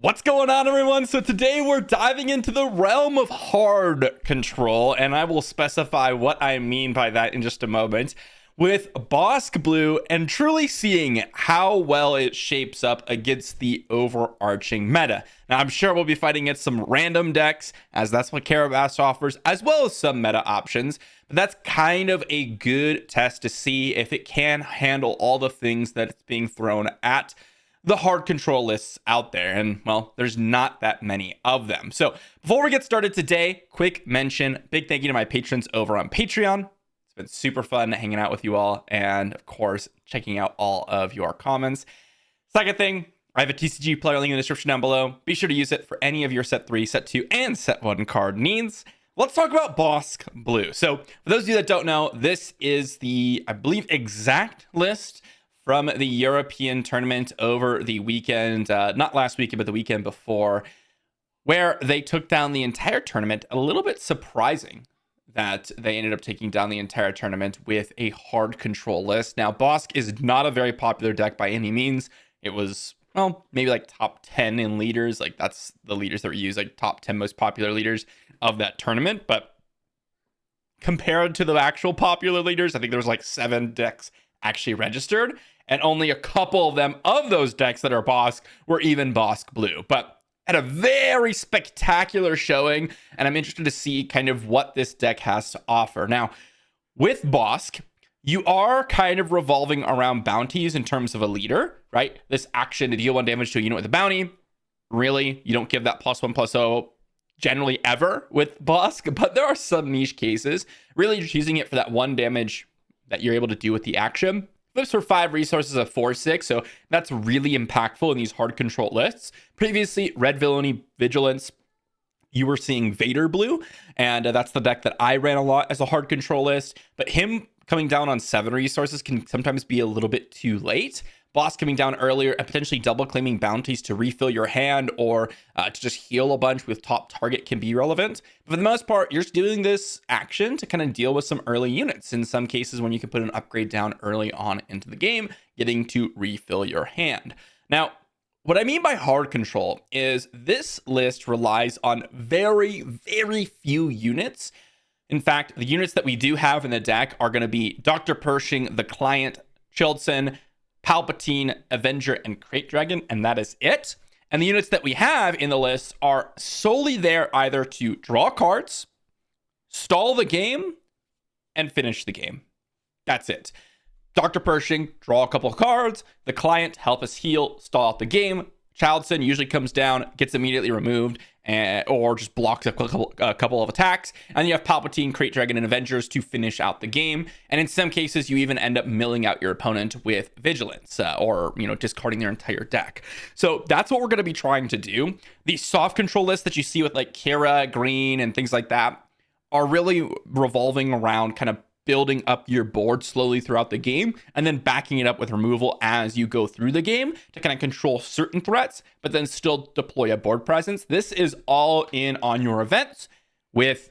What's going on, everyone? So today we're diving into the realm of hard control, and I will specify what I mean by that in just a moment, with Bossk Blue and truly seeing how well it shapes up against the overarching meta. Now, I'm sure we'll be fighting against some random decks, as that's what Carabas offers, as well as some meta options, but that's kind of a good test to see if it can handle all the things that it's being thrown at the hard control lists out there. And well, there's not that many of them. So before we get started today, quick mention, big thank you to my patrons over on Patreon. It's been super fun hanging out with you all. And of course, checking out all of your comments. Second thing, I have a TCG player link in the description down below. Be sure to use it for any of your set 3, set 2, and set 1 card needs. Let's talk about Bossk Blue. So for those of you that don't know, this is the, I believe, exact list from the European tournament over the weekend, not last weekend, but the weekend before, where they took down the entire tournament. A little bit surprising that they ended up taking down the entire tournament with a hard control list. Now, Bossk is not a very popular deck by any means. It was, well, maybe like top 10 in leaders. Like that's the leaders that were used, like top 10 most popular leaders of that tournament. But compared to the actual popular leaders, I think there was like 7 decks actually registered, and only a couple of them of those decks that are Bossk were even Bossk Blue. But had a very spectacular showing, and I'm interested to see kind of what this deck has to offer. Now, with Bossk, you are kind of revolving around bounties in terms of a leader, right? This action to deal 1 damage to a unit with a bounty, really, you don't give that +1/+0 generally ever with Bossk, but there are some niche cases. Really just using it for that 1 damage that you're able to do with the action. Flips for 5 resources of 4/6, so that's really impactful in these hard control lists. Previously, Red Villainy Vigilance, you were seeing Vader Blue, and that's the deck that I ran a lot as a hard control list. But him coming down on 7 resources can sometimes be a little bit too late. Bossk coming down earlier and potentially double claiming bounties to refill your hand or to just heal a bunch with top target can be relevant. But for the most part, you're just doing this action to kind of deal with some early units. In some cases, when you can put an upgrade down early on into the game, getting to refill your hand. Now, what I mean by hard control is this list relies on very, very few units. In fact, the units that we do have in the deck are going to be Dr. Pershing, the Client, Childson, Palpatine, Avenger, and Crate Dragon, and that is it. And the units that we have in the list are solely there either to draw cards, stall the game, and finish the game. That's it. Dr. Pershing, draw a couple of cards. The Client, help us heal, stall out the game. Childson usually comes down, gets immediately removed, or just blocks a couple of attacks. And you have Palpatine, Crate Dragon, and Avengers to finish out the game. And in some cases, you even end up milling out your opponent with Vigilance, or discarding their entire deck. So that's what we're going to be trying to do. These soft control lists that you see with like Kira, Green, and things like that are really revolving around kind of building up your board slowly throughout the game and then backing it up with removal as you go through the game to kind of control certain threats, but then still deploy a board presence. This is all in on your events with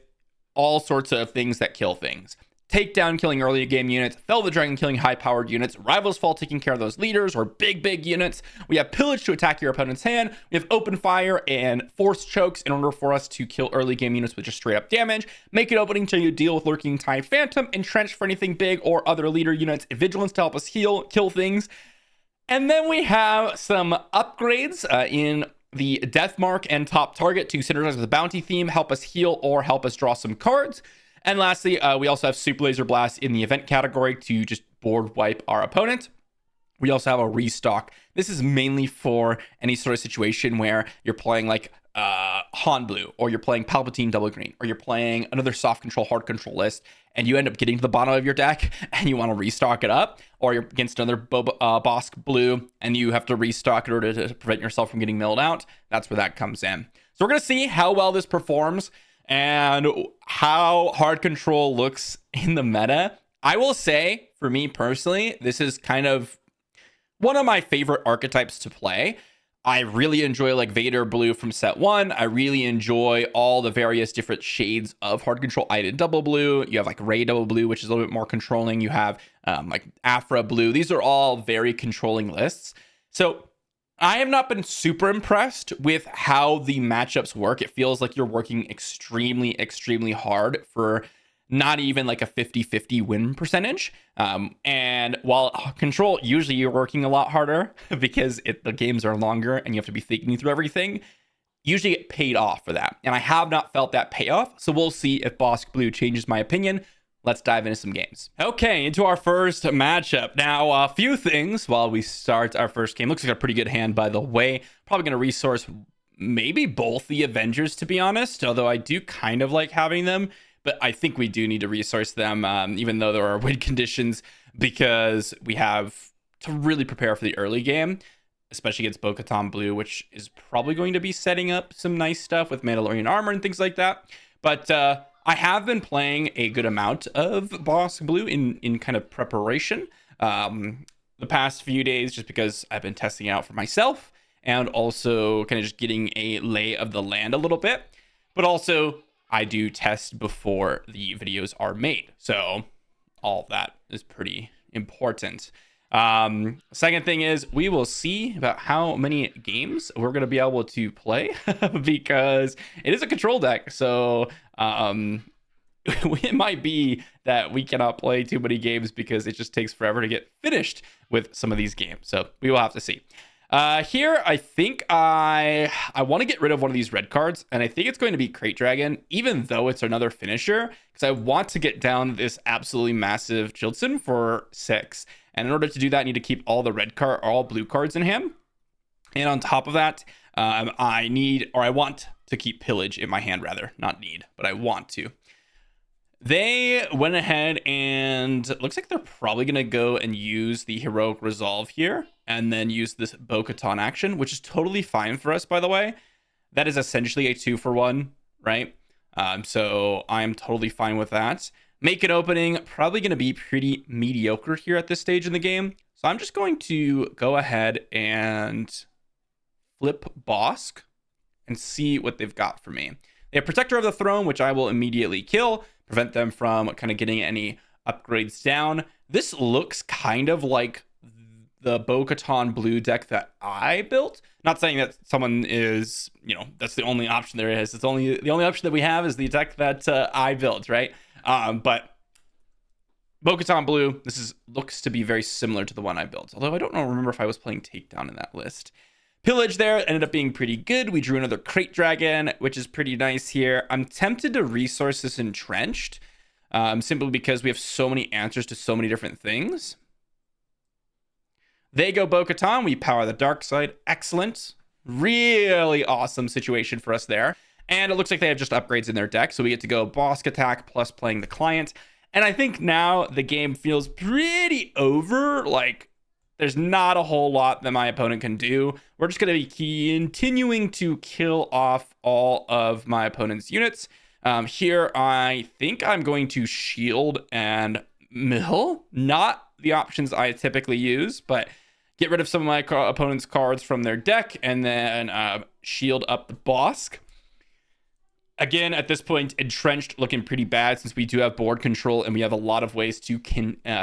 all sorts of things that kill things. Takedown killing early game units, Fell the Dragon killing high-powered units, Rival's Fall taking care of those leaders or big units. We have Pillage to attack your opponent's hand. We have Open Fire and Force Chokes in order for us to kill early game units with just straight up damage. Make an opening till you deal with Lurking Tide Phantom, Entrench for anything big or other leader units, Vigilance to help us heal, kill things. And then we have some upgrades in the Death Mark and Top Target to synergize with the Bounty theme, help us heal or help us draw some cards. And lastly, we also have Super Laser Blast in the event category to just board wipe our opponent. We also have a restock. This is mainly for any sort of situation where you're playing like Han Blue, or you're playing Palpatine Double Green, or you're playing another soft control, hard control list, and you end up getting to the bottom of your deck and you want to restock it up, or you're against another Bossk Blue and you have to restock in order to prevent yourself from getting milled out. That's where that comes in. So we're going to see how well this performs and how hard control looks in the meta. I will say, for me personally, this is kind of one of my favorite archetypes to play. I really enjoy like Vader Blue from set 1. I really enjoy all the various different shades of hard control. Iden Double Blue. You have like Rey Double Blue, which is a little bit more controlling. You have like Afra Blue. These are all very controlling lists. So I have not been super impressed with how the matchups work. It feels like you're working extremely hard for not even like a 50-50 win percentage. And while control, usually you're working a lot harder because the games are longer and you have to be thinking through everything. Usually get paid off for that. And I have not felt that payoff. So we'll see if Bossk Blue changes my opinion. Let's dive into some games. Okay, into our first matchup. Now, a few things while we start our first game. Looks like a pretty good hand, by the way. Probably going to resource maybe both the Avengers, to be honest. Although I do kind of like having them. But I think we do need to resource them, even though there are win conditions, because we have to really prepare for the early game, especially against Bo-Katan Blue, which is probably going to be setting up some nice stuff with Mandalorian armor and things like that. But I have been playing a good amount of Bossk Blue in kind of preparation the past few days, just because I've been testing it out for myself and also kind of just getting a lay of the land a little bit. But also, I do test before the videos are made. So all of that is pretty important. Second thing is we will see about how many games we're going to be able to play because it is a control deck. So it might be that we cannot play too many games because it just takes forever to get finished with some of these games. So we will have to see. Here, I think I want to get rid of one of these red cards, and I think it's going to be Crate Dragon, even though it's another finisher, because I want to get down this absolutely massive Jilson for 6. And in order to do that, I need to keep all blue cards in hand. And on top of that, I want to keep Pillage in my hand, rather. Not need, but I want to. They went ahead and it looks like they're probably going to go and use the Heroic Resolve here and then use this Bo-Katan action, which is totally fine for us, by the way. That is essentially a 2-for-1, right? So I'm totally fine with that. Make an opening, probably going to be pretty mediocre here at this stage in the game. So I'm just going to go ahead and flip Bossk and see what they've got for me. They have Protector of the Throne, which I will immediately kill, prevent them from kind of getting any upgrades down. This looks kind of like the Bo-Katan Blue deck that I built. Not saying that someone is, that's the only option there is. It's only the only option that we have is the deck that I built, right? But Bo-Katan Blue, looks to be very similar to the one I built. Although I don't remember if I was playing Takedown in that list. Pillage there ended up being pretty good. We drew another Crate Dragon, which is pretty nice here. I'm tempted to resource this Entrenched, simply because we have so many answers to so many different things. They go Bo-Katan. We power the dark side. Excellent. Really awesome situation for us there. And it looks like they have just upgrades in their deck. So we get to go Bossk attack plus playing the client. And I think now the game feels pretty over. Like, there's not a whole lot that my opponent can do. We're just going to be continuing to kill off all of my opponent's units. Here, I think I'm going to shield and mill. Not the options I typically use, but get rid of some of my opponent's cards from their deck and then shield up the Bossk. Again, at this point, Entrenched looking pretty bad since we do have board control and we have a lot of ways to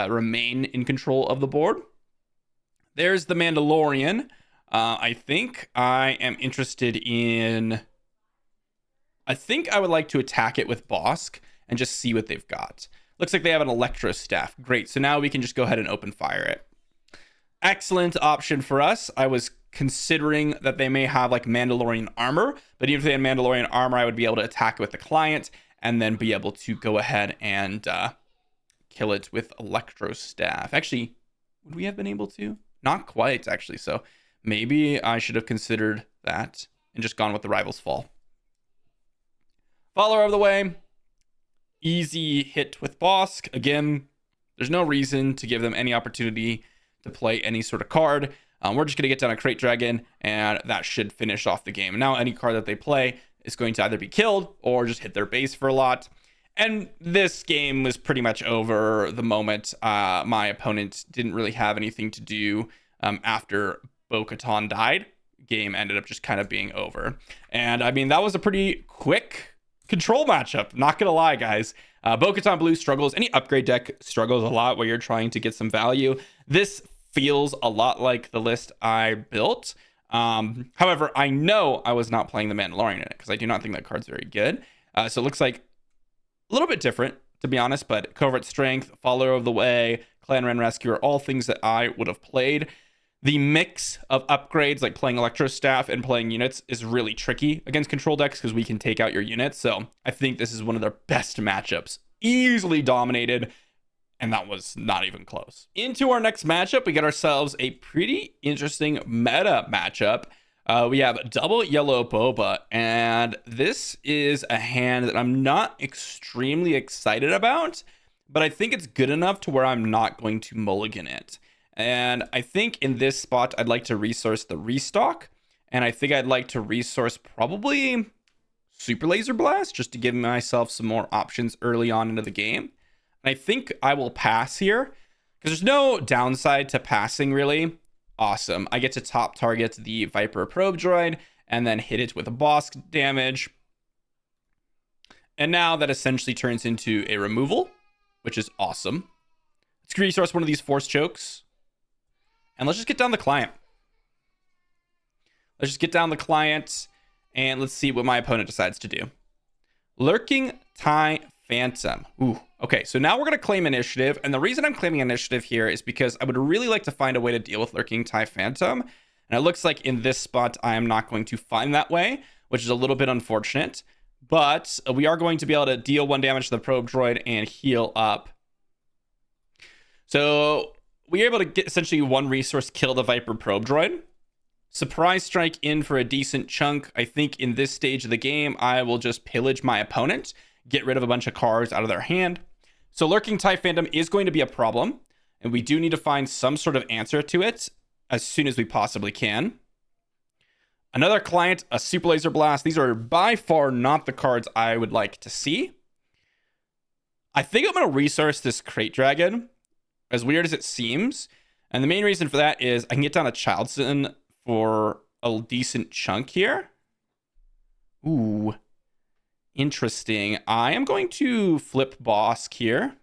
remain in control of the board. There's the Mandalorian. I think I am interested in... I think I would like to attack it with Bossk and just see what they've got. Looks like they have an Electro Staff. Great. So now we can just go ahead and open fire it. Excellent option for us. I was considering that they may have like Mandalorian armor, but even if they had Mandalorian armor, I would be able to attack it with the client and then be able to go ahead and kill it with Electro Staff. Actually, would we have been able to? Not quite, actually. So maybe I should have considered that and just gone with the Rival's Fall. Follower of the way. Easy hit with Bossk. Again, there's no reason to give them any opportunity to play any sort of card. We're just going to get down a Crate Dragon, and that should finish off the game. And now any card that they play is going to either be killed or just hit their base for a lot. And this game was pretty much over the moment my opponent didn't really have anything to do after Bo-Katan died. Game ended up just kind of being over. And I mean, that was a pretty quick control matchup. Not going to lie, guys. Bo-Katan Blue struggles. Any upgrade deck struggles a lot where you're trying to get some value. This feels a lot like the list I built. However, I know I was not playing the Mandalorian in it because I do not think that card's very good. So it looks like a little bit different, to be honest, but Covert Strength, Follower of the Way, Clan Ren Rescue are all things that I would have played. The mix of upgrades, like playing Electro Staff and playing units, is really tricky against control decks because we can take out your units. So I think this is one of their best matchups. Easily dominated, and that was not even close. Into our next matchup, we get ourselves a pretty interesting meta matchup. We have double yellow boba, and this is a hand that I'm not extremely excited about, but I think it's good enough to where I'm not going to mulligan it. And I think in this spot, I'd like to resource the restock, and I think I'd like to resource probably Super Laser Blast just to give myself some more options early on into the game. And I think I will pass here because there's no downside to passing, really. Awesome. I get to top target the Viper Probe Droid and then hit it with a Bossk damage. And now that essentially turns into a removal, which is awesome. Let's resource one of these Force Chokes. And let's just get down the client. Let's just get down the client and let's see what my opponent decides to do. Lurking TIE Phantom. Ooh, okay, so now we're going to claim initiative. And the reason I'm claiming initiative here is because I would really like to find a way to deal with Lurking TIE Phantom. And it looks like in this spot, I am not going to find that way, which is a little bit unfortunate. But we are going to be able to deal 1 damage to the Probe Droid and heal up. So we are able to get essentially 1 resource, kill the Viper Probe Droid. Surprise strike in for a decent chunk. I think in this stage of the game, I will just pillage my opponent, get rid of a bunch of cards out of their hand. So Lurking TIE Phantom is going to be a problem, and we do need to find some sort of answer to it as soon as we possibly can. Another client, a Super Laser Blast. These are by far not the cards I would like to see. I think I'm going to resource this Crate Dragon, as weird as it seems. And the main reason for that is I can get down a Childson for a decent chunk here. Ooh, interesting. I am going to flip Bossk here. I'm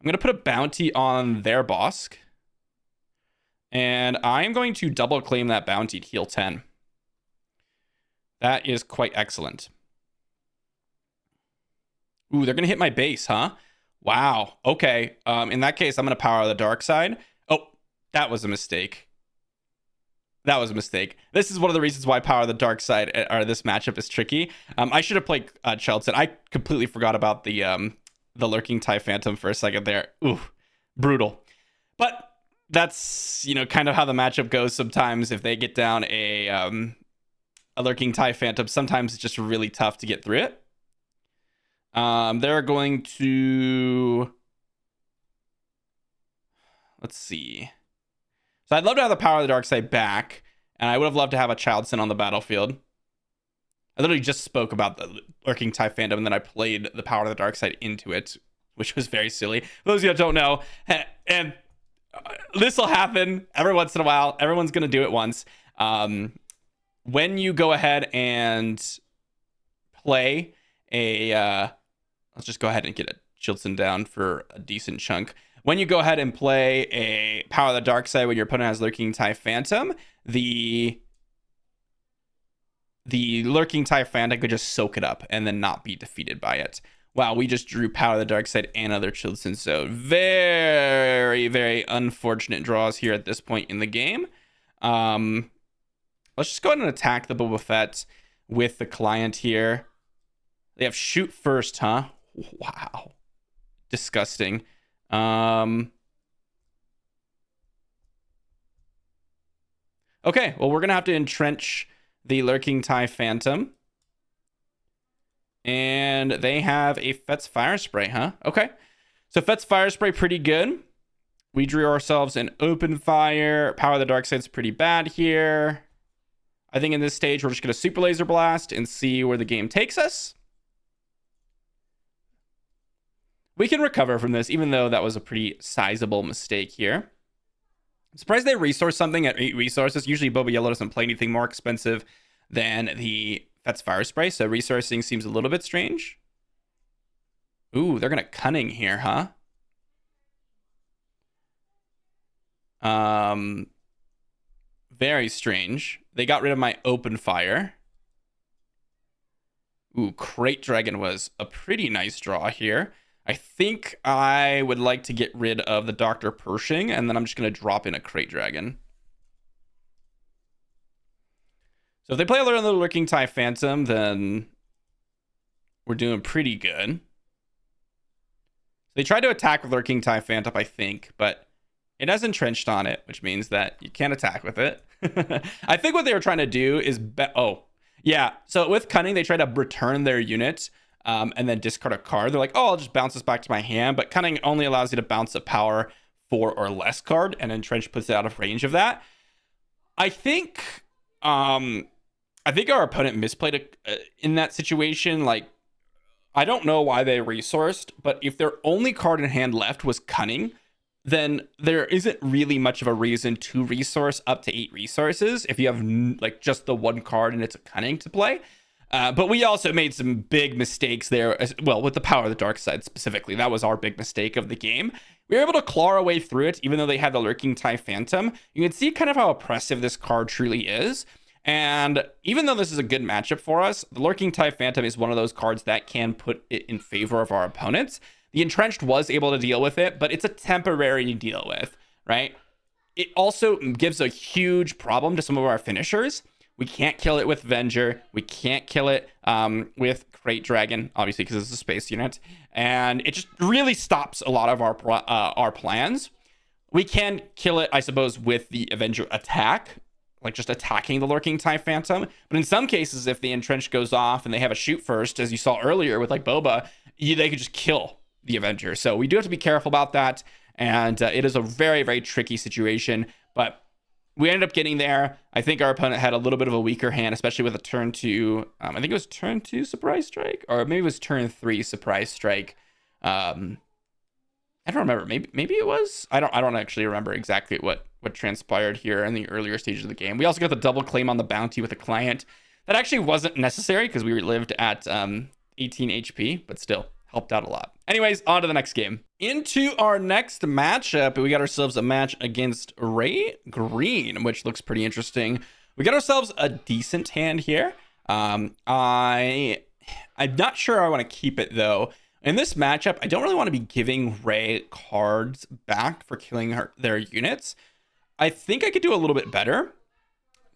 going to put a bounty on their Bossk. And I am going to double claim that bounty to heal 10. That is quite excellent. Ooh, they're going to hit my base, huh? Wow. Okay. In that case, I'm going to power the dark side. Oh, that was a mistake. That was a mistake. This is one of the reasons why power the dark side or this matchup is tricky. I should have played Chelsea. I completely forgot about the Lurking TIE Phantom for a second there. Ooh, brutal. But that's, you know, kind of how the matchup goes sometimes. If they get down a Lurking TIE Phantom, sometimes it's just really tough to get through it. They're going to... Let's see. So I'd love to have the power of the dark side back, and I would have loved to have a Childson on the battlefield. I literally just spoke about the Lurking TIE Phantom, and then I played the power of the dark side into it, which was very silly. For those of you that don't know, and this will happen every once in a while. Everyone's going to do it once. When you go ahead and play a... let's just go ahead and get a Childson down for a decent chunk. When you go ahead and play a Power of the Dark Side when your opponent has Lurking TIE Phantom, the Lurking TIE Phantom could just soak it up and then not be defeated by it. Wow, we just drew Power of the Dark Side and other Childson, so very, very unfortunate draws here at this point in the game. Let's just go ahead and attack the Boba Fett with the client here. They have shoot first, huh? Wow. Disgusting. Okay, well, we're going to have to entrench the Lurking TIE Phantom. And they have a Fett's Fire Spray, huh? Okay. So Fett's Fire Spray, pretty good. We drew ourselves an Open Fire. Power of the Dark Side's pretty bad here. I think in this stage, we're just going to Super Laser Blast and see where the game takes us. We can recover from this, even though that was a pretty sizable mistake here. I'm surprised they resource something at 8 resources. Usually Boba Yellow doesn't play anything more expensive than the Fett's Fire Spray, so resourcing seems a little bit strange. Ooh, they're going to Cunning here, huh? Very strange. They got rid of my open fire. Ooh, Crate Dragon was a pretty nice draw here. I think I would like to get rid of the Dr. Pershing, and then I'm just going to drop in a Crate Dragon. So if they play a little Lurking TIE Phantom, then we're doing pretty good. They tried to attack with Lurking TIE Phantom, I think, but it has entrenched on it, which means that you can't attack with it. I think what they were trying to do is... Oh, yeah. So with Cunning, they try to return their unit and then discard a card. They're like, oh, I'll just bounce this back to my hand. But Cunning only allows you to bounce a power 4 or less card, and Entrench puts it out of range of that. I think our opponent misplayed in that situation. Like, I don't know why they resourced, but if their only card in hand left was Cunning, then there isn't really much of a reason to resource up to 8 resources if you have like just the one card and it's a Cunning to play. But we also made some big mistakes there as well with the Power of the Dark Side specifically. That was our big mistake of the game. We were able to claw our way through it, even though they had the Lurking TIE Phantom. You can see kind of how oppressive this card truly is. And even though this is a good matchup for us, the Lurking TIE Phantom is one of those cards that can put it in favor of our opponents. The Entrenched was able to deal with it, but it's a temporary deal with, right? It also gives a huge problem to some of our finishers. We can't kill it with Venger. We can't kill it with Crate Dragon, obviously, because it's a space unit. And it just really stops a lot of our plans. We can kill it, I suppose, with the Avenger attack, like just attacking the Lurking TIE Phantom. But in some cases, if the Entrenched goes off and they have a shoot first, as you saw earlier with like Boba, they could just kill the Avenger. So we do have to be careful about that. And it is a very, very tricky situation. But we ended up getting there. I think our opponent had a little bit of a weaker hand, especially with a turn 2. I think it was turn 2 Surprise Strike, or maybe it was turn 3 Surprise Strike. I don't remember. Maybe it was. I don't actually remember exactly what transpired here in the earlier stages of the game. We also got the double claim on the bounty with a client. That actually wasn't necessary because we lived at 18 HP, but still helped out a lot. Anyways, on to the next game. Into our next matchup, we got ourselves a match against Ray Green, which looks pretty interesting. We got ourselves a decent hand here. I'm not sure I want to keep it though. In this matchup, I don't really want to be giving Ray cards back for killing their units. I think I could do a little bit better.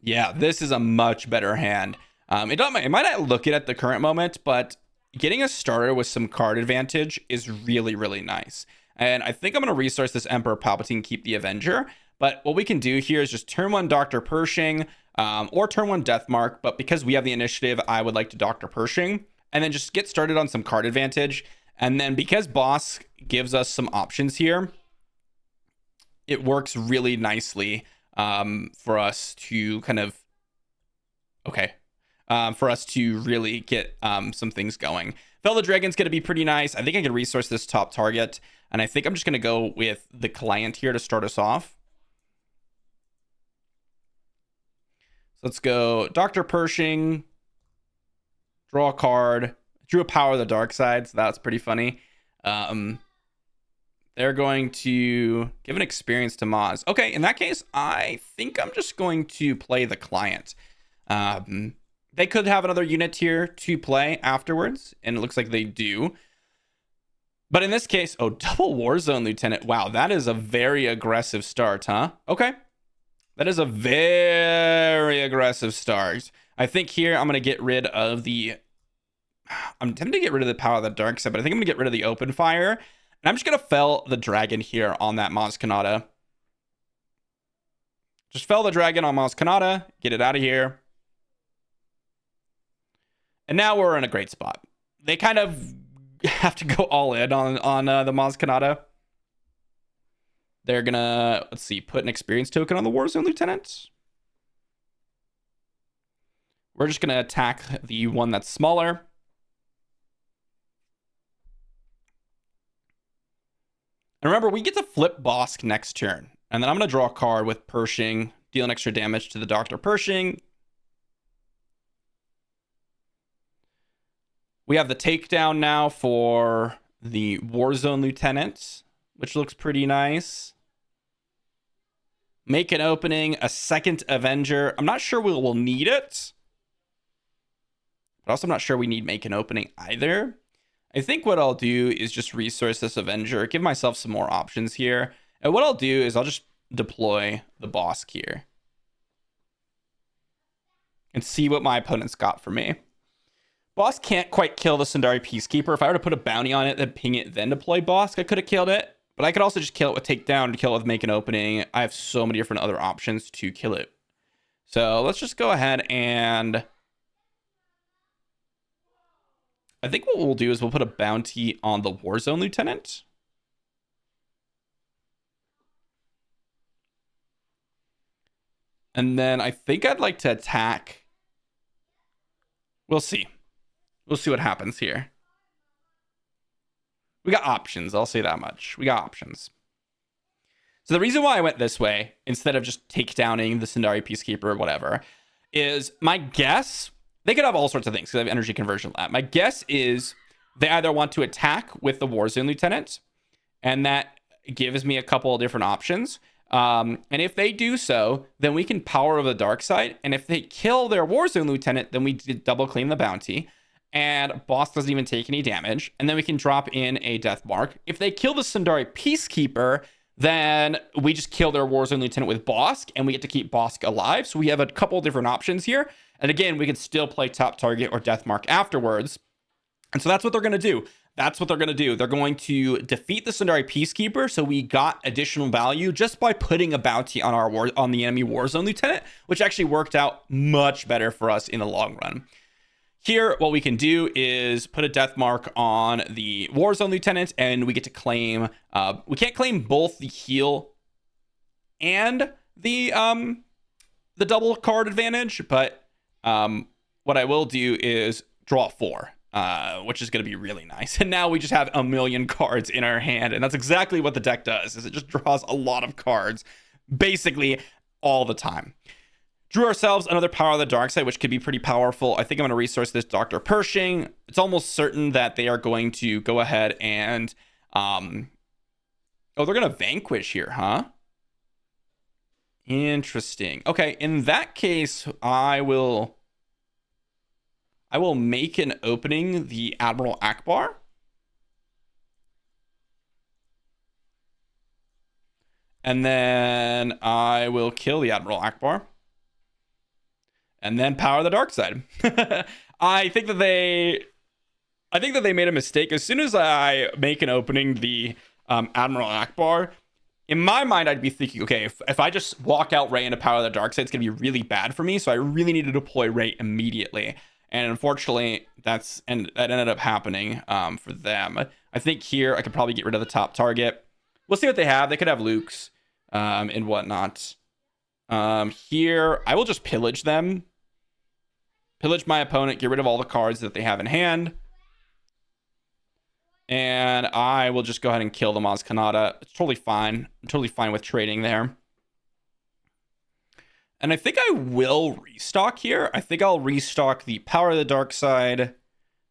Yeah, this is a much better hand. It might not look it at the current moment, but getting a starter with some card advantage is really, really nice. And I think I'm going to resource this Emperor Palpatine, keep the Avenger. But what we can do here is just turn 1 Dr. Pershing or turn 1 Deathmark. But because we have the initiative, I would like to Dr. Pershing and then just get started on some card advantage. And then because Bossk gives us some options here, it works really nicely for us to kind of... Okay. For us to really get some things going. Fellow Dragon's going to be pretty nice. I think I can resource this top target. And I think I'm just going to go with the client here to start us off. So let's go Dr. Pershing. Draw a card. Drew a Power of the Dark Side, so that's pretty funny. They're going to give an experience to Maz. Okay, in that case, I think I'm just going to play the client. They could have another unit here to play afterwards, and it looks like they do. But in this case, oh, double Warzone Lieutenant. Wow, that is a very aggressive start, huh? Okay. That is a very aggressive start. I think here I'm going to get rid of the... I'm tempted to get rid of the Power of the Dark Side, but I think I'm going to get rid of the Open Fire. And I'm just going to fell the Dragon here on that Maz Kanata. Just fell the Dragon on Maz Kanata. Get it out of here. And now we're in a great spot. They kind of have to go all in on the Maz Kanata. They're going to, let's see, put an experience token on the Warzone Lieutenant. We're just going to attack the one that's smaller. And remember, we get to flip Bossk next turn. And then I'm going to draw a card with Pershing, deal an extra damage to the Dr. Pershing. We have the takedown now for the Warzone Lieutenant, which looks pretty nice. Make an opening, a second Avenger. I'm not sure we'll need it. But also I'm not sure we need make an opening either. I think what I'll do is just resource this Avenger, give myself some more options here. And what I'll do is I'll just deploy the Bossk here. And see what my opponent's got for me. Bossk can't quite kill the Sundari Peacekeeper. If I were to put a bounty on it, then ping it, then deploy Bossk, I could have killed it. But I could also just kill it with takedown, to kill it with make an opening. I have so many different other options to kill it. So let's just go ahead and... I think what we'll do is we'll put a bounty on the Warzone Lieutenant. And then I think I'd like to attack. We'll see. We'll see what happens here. We got options, I'll say that much. We got options. So the reason why I went this way, instead of just takedowning the Sundari Peacekeeper or whatever, is my guess, they could have all sorts of things because they have energy conversion lab. My guess is they either want to attack with the Warzone Lieutenant, and that gives me a couple of different options. And if they do so, then we can power over the dark side. And if they kill their Warzone Lieutenant, then we double claim the bounty. And Bossk doesn't even take any damage. And then we can drop in a death mark. If they kill the Sundari Peacekeeper, then we just kill their Warzone Lieutenant with Bossk, and we get to keep Bossk alive. So we have a couple different options here. And again, we can still play top target or death mark afterwards. And so that's what they're going to do. That's what they're going to do. They're going to defeat the Sundari Peacekeeper. So we got additional value just by putting a bounty on on the enemy Warzone Lieutenant, which actually worked out much better for us in the long run. Here, what we can do is put a death mark on the Warzone Lieutenant, and we get to claim, we can't claim both the heal and the double card advantage, but what I will do is draw 4, which is going to be really nice. And now we just have a million cards in our hand, and that's exactly what the deck does, is it just draws a lot of cards, basically all the time. Drew ourselves another Power of the Dark Side, which could be pretty powerful. I think I'm going to resource this Dr. Pershing. It's almost certain that they are going to go ahead and... oh, they're going to Vanquish here, huh? Interesting. Okay, in that case, I will make an opening the Admiral Akbar. And then I will kill the Admiral Akbar. And then power the dark side. I think that they made a mistake. As soon as I make an opening the Admiral Akbar, in my mind, I'd be thinking, okay, if I just walk out Ray into power the dark side, it's going to be really bad for me. So I really need to deploy Ray immediately. And unfortunately, that ended up happening for them. I think here I could probably get rid of the top target. We'll see what they have. They could have Luke's and whatnot. Here, I will just pillage them. Pillage my opponent, get rid of all the cards that they have in hand. And I will just go ahead and kill the Maz Kanata. It's totally fine. I'm totally fine with trading there. And I think I will restock here. I think I'll restock the Power of the Dark Side,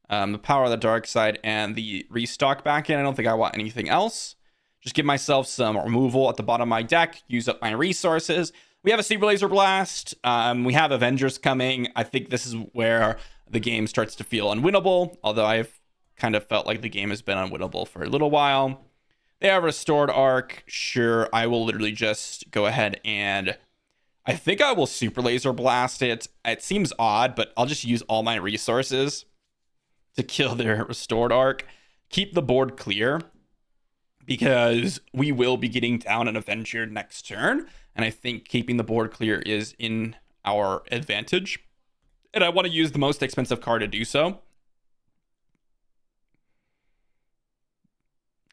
the Power of the Dark Side, and the restock back in. I don't think I want anything else. Just give myself some removal at the bottom of my deck, use up my resources. We have a Super Laser Blast. We have Avengers coming. I think this is where the game starts to feel unwinnable, although I've kind of felt like the game has been unwinnable for a little while. They have Restored Arc. Sure, I will literally just go ahead and... I think I will Super Laser Blast it. It seems odd, but I'll just use all my resources to kill their Restored Arc. Keep the board clear, because we will be getting down an Avenger next turn. And I think keeping the board clear is in our advantage. And I want to use the most expensive card to do so.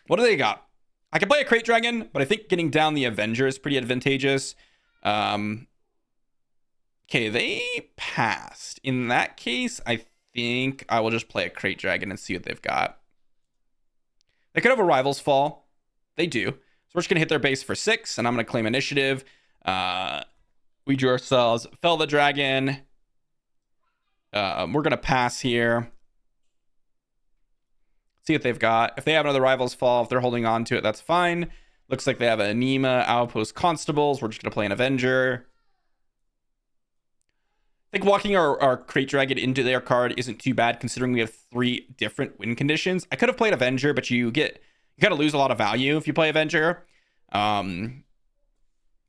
What do they got? I can play a Crate Dragon, but I think getting down the Avenger is pretty advantageous. Okay, they passed. In that case, I think I will just play a Crate Dragon and see what they've got. They could have a Rival's Fall. They do. So we're just going to hit their base for 6, and I'm going to claim initiative. We drew ourselves Fell the Dragon. We're going to pass here. See what they've got. If they have another Rival's Fall, if they're holding on to it, that's fine. Looks like they have an Anima, Outpost Constables. We're just going to play an Avenger. I think walking our Crate Dragon into their card isn't too bad, considering we have 3 different win conditions. I could have played Avenger, but you kind of lose a lot of value if you play Avenger. And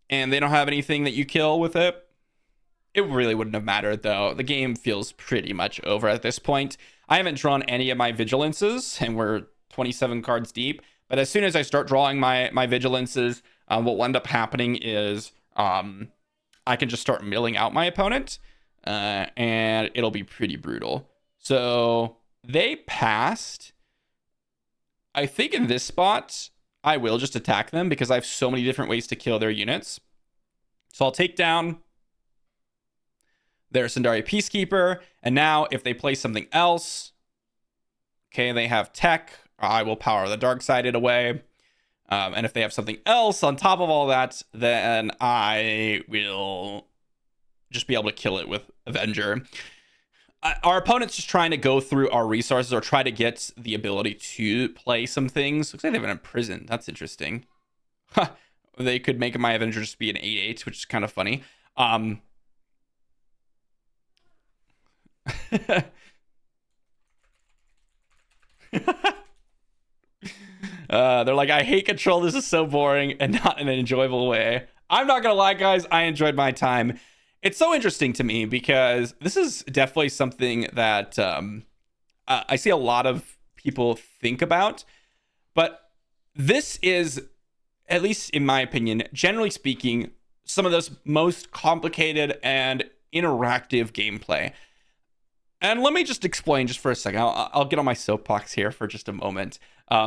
they don't have anything that you kill with it. It really wouldn't have mattered, though. The game feels pretty much over at this point. I haven't drawn any of my Vigilances, and we're 27 cards deep. But as soon as I start drawing my Vigilances, what will end up happening is I can just start milling out my opponent, and it'll be pretty brutal. So they passed. I think in this spot, I will just attack them because I have so many different ways to kill their units. So I'll take down their Sundari Peacekeeper. And now if they play something else, okay, they have tech, I will power the dark sided away. And if they have something else on top of all that, then I will just be able to kill it with Avenger. Our opponent's just trying to go through our resources or try to get the ability to play some things. Looks like they have an Imprison. That's interesting. Huh. They could make my Avenger just be an 8/8, which is kind of funny. They're like, I hate control. This is so boring and not in an enjoyable way. I'm not gonna lie, guys. I enjoyed my time. It's so interesting to me because this is definitely something that I see a lot of people think about. But this is, at least in my opinion, generally speaking, some of those most complicated and interactive gameplay. And let me just explain just for a second. I'll get on my soapbox here for just a moment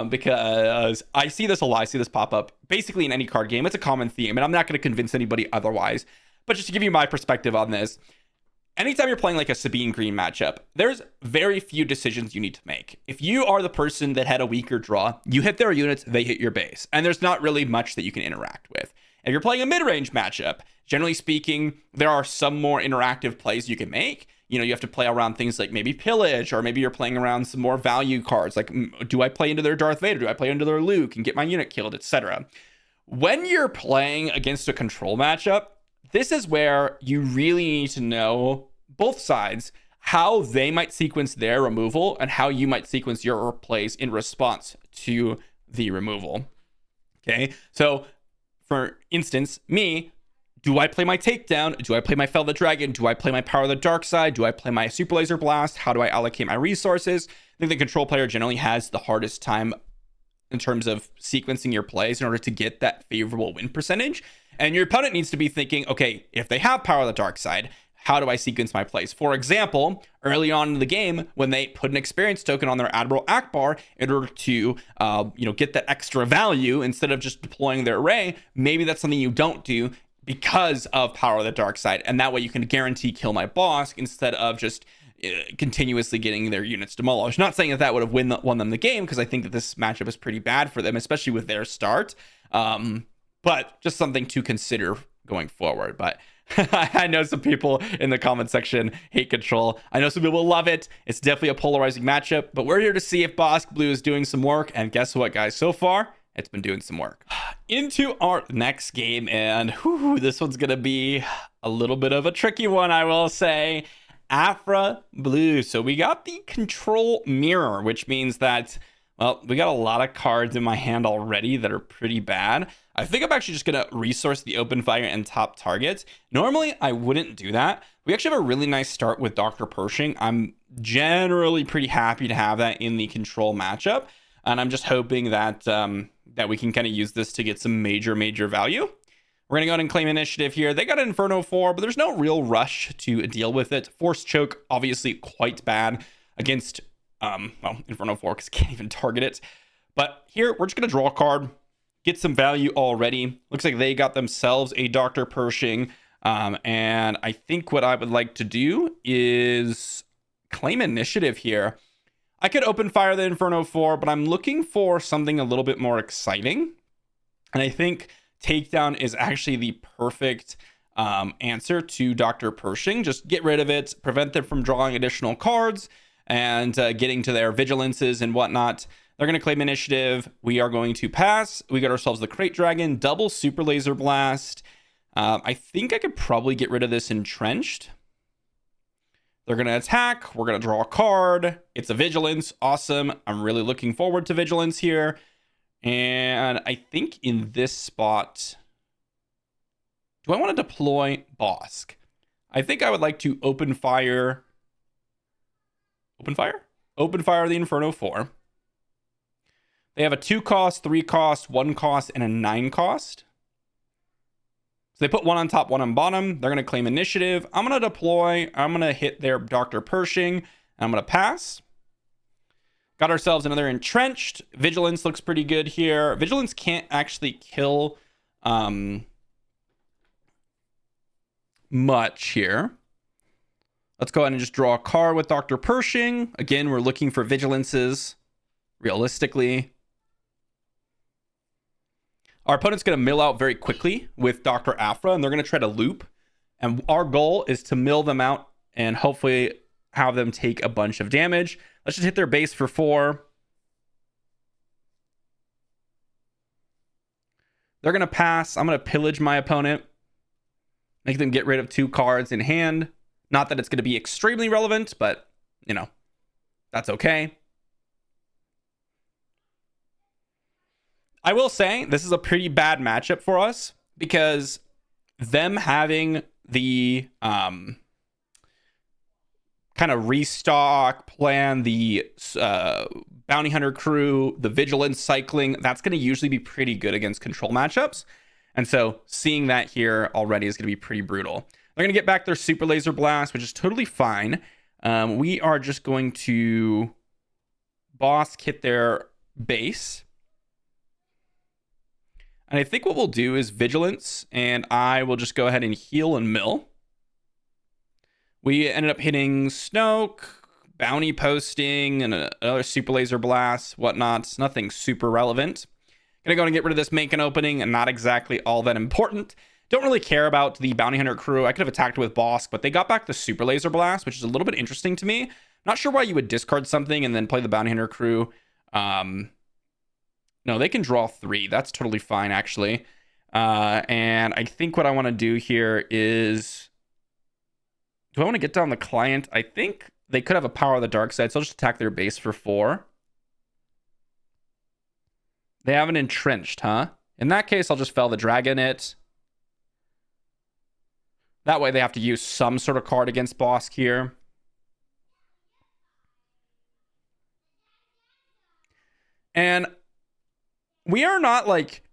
because I see this a lot. I see this pop up basically in any card game. It's a common theme, and I'm not going to convince anybody otherwise. But just to give you my perspective on this, anytime you're playing like a Sabine Green matchup, there's very few decisions you need to make. If you are the person that had a weaker draw, you hit their units, they hit your base. And there's not really much that you can interact with. If you're playing a mid-range matchup, generally speaking, there are some more interactive plays you can make. You know, you have to play around things like maybe pillage, or maybe you're playing around some more value cards. Like, do I play into their Darth Vader? Do I play into their Luke and get my unit killed, etc.? When you're playing against a control matchup, this is where you really need to know both sides, how they might sequence their removal and how you might sequence your plays in response to the removal. Okay, so for instance, me, do I play my takedown? Do I play my Fell the Dragon? Do I play my Power of the Dark Side? Do I play my Super Laser Blast? How do I allocate my resources? I think the control player generally has the hardest time in terms of sequencing your plays in order to get that favorable win percentage. And your opponent needs to be thinking, okay, if they have Power of the Dark Side, how do I sequence my plays? For example, early on in the game, when they put an experience token on their Admiral Akbar in order to, get that extra value instead of just deploying their array, maybe that's something you don't do because of Power of the Dark Side. And that way you can guarantee kill my Bossk instead of just continuously getting their units demolished. Not saying that would have won them the game, because I think that this matchup is pretty bad for them, especially with their start. But just something to consider going forward. But I know some people in the comment section hate control. I know some people love it. It's definitely a polarizing matchup, but we're here to see if Bossk Blue is doing some work. And guess what, guys? So far, it's been doing some work. Into our next game, and this one's going to be a little bit of a tricky one, I will say. Afra Blue. So we got the control mirror, which means that, well, we got a lot of cards in my hand already that are pretty bad. I think I'm actually just going to resource the open fire and top targets. Normally, I wouldn't do that. We actually have a really nice start with Dr. Pershing. I'm generally pretty happy to have that in the control matchup. And I'm just hoping that that we can kind of use this to get some major value. We're going to go ahead and claim initiative here. They got an Inferno 4, but there's no real rush to deal with it. Force Choke, obviously quite bad against, Inferno 4, because can't even target it. But here, we're just going to draw a card, get some value already. Looks like they got themselves a Dr. Pershing. And I think what I would like to do is claim initiative here. I could open fire the Inferno 4, but I'm looking for something a little bit more exciting. And I think Takedown is actually the perfect answer to Dr. Pershing. Just get rid of it, prevent them from drawing additional cards and getting to their vigilances and whatnot. They're going to claim initiative. We are going to pass. We got ourselves the Crate Dragon, double Super Laser Blast. I think I could probably get rid of this Entrenched. They're going to attack. We're going to draw a card. It's a Vigilance. Awesome. I'm really looking forward to Vigilance here. And I think in this spot, do I want to deploy Bossk? I think I would like to open fire. Open fire? Open fire the Inferno 4. They have a 2 cost, 3 cost, 1 cost, and a 9 cost. So they put 1 on top, 1 on bottom. They're going to claim initiative. I'm going to deploy. I'm going to hit their Dr. Pershing. And I'm going to pass. Got ourselves another Entrenched. Vigilance looks pretty good here. Vigilance can't actually kill much here. Let's go ahead and just draw a card with Dr. Pershing. Again, we're looking for Vigilances realistically. Our opponent's going to mill out very quickly with Dr. Aphra, and they're going to try to loop. And our goal is to mill them out and hopefully have them take a bunch of damage. Let's just hit their base for 4. They're going to pass. I'm going to pillage my opponent. Make them get rid of 2 cards in hand. Not that it's going to be extremely relevant, but, you know, that's okay. I will say this is a pretty bad matchup for us because them having the kind of restock plan, the bounty hunter crew, the vigilance cycling, that's going to usually be pretty good against control matchups. And so seeing that here already is going to be pretty brutal. They're going to get back their Super Laser Blast, which is totally fine. We are just going to Bossk hit their base. And I think what we'll do is Vigilance, and I will just go ahead and heal and mill. We ended up hitting Snoke, bounty posting, and another Super Laser Blast, whatnot. It's nothing super relevant. Gonna go and get rid of this Macon opening, and not exactly all that important. Don't really care about the bounty hunter crew. I could have attacked with Bossk, but they got back the Super Laser Blast, which is a little bit interesting to me. Not sure why you would discard something and then play the bounty hunter crew. No, they can draw 3. That's totally fine, actually. And I think what I want to do here is... Do I want to get down the client? I think they could have a Power of the Dark Side, so I'll just attack their base for 4. They have an Entrenched, huh? In that case, I'll just Fell the Dragon it. That way they have to use some sort of card against Bossk here. And we are not like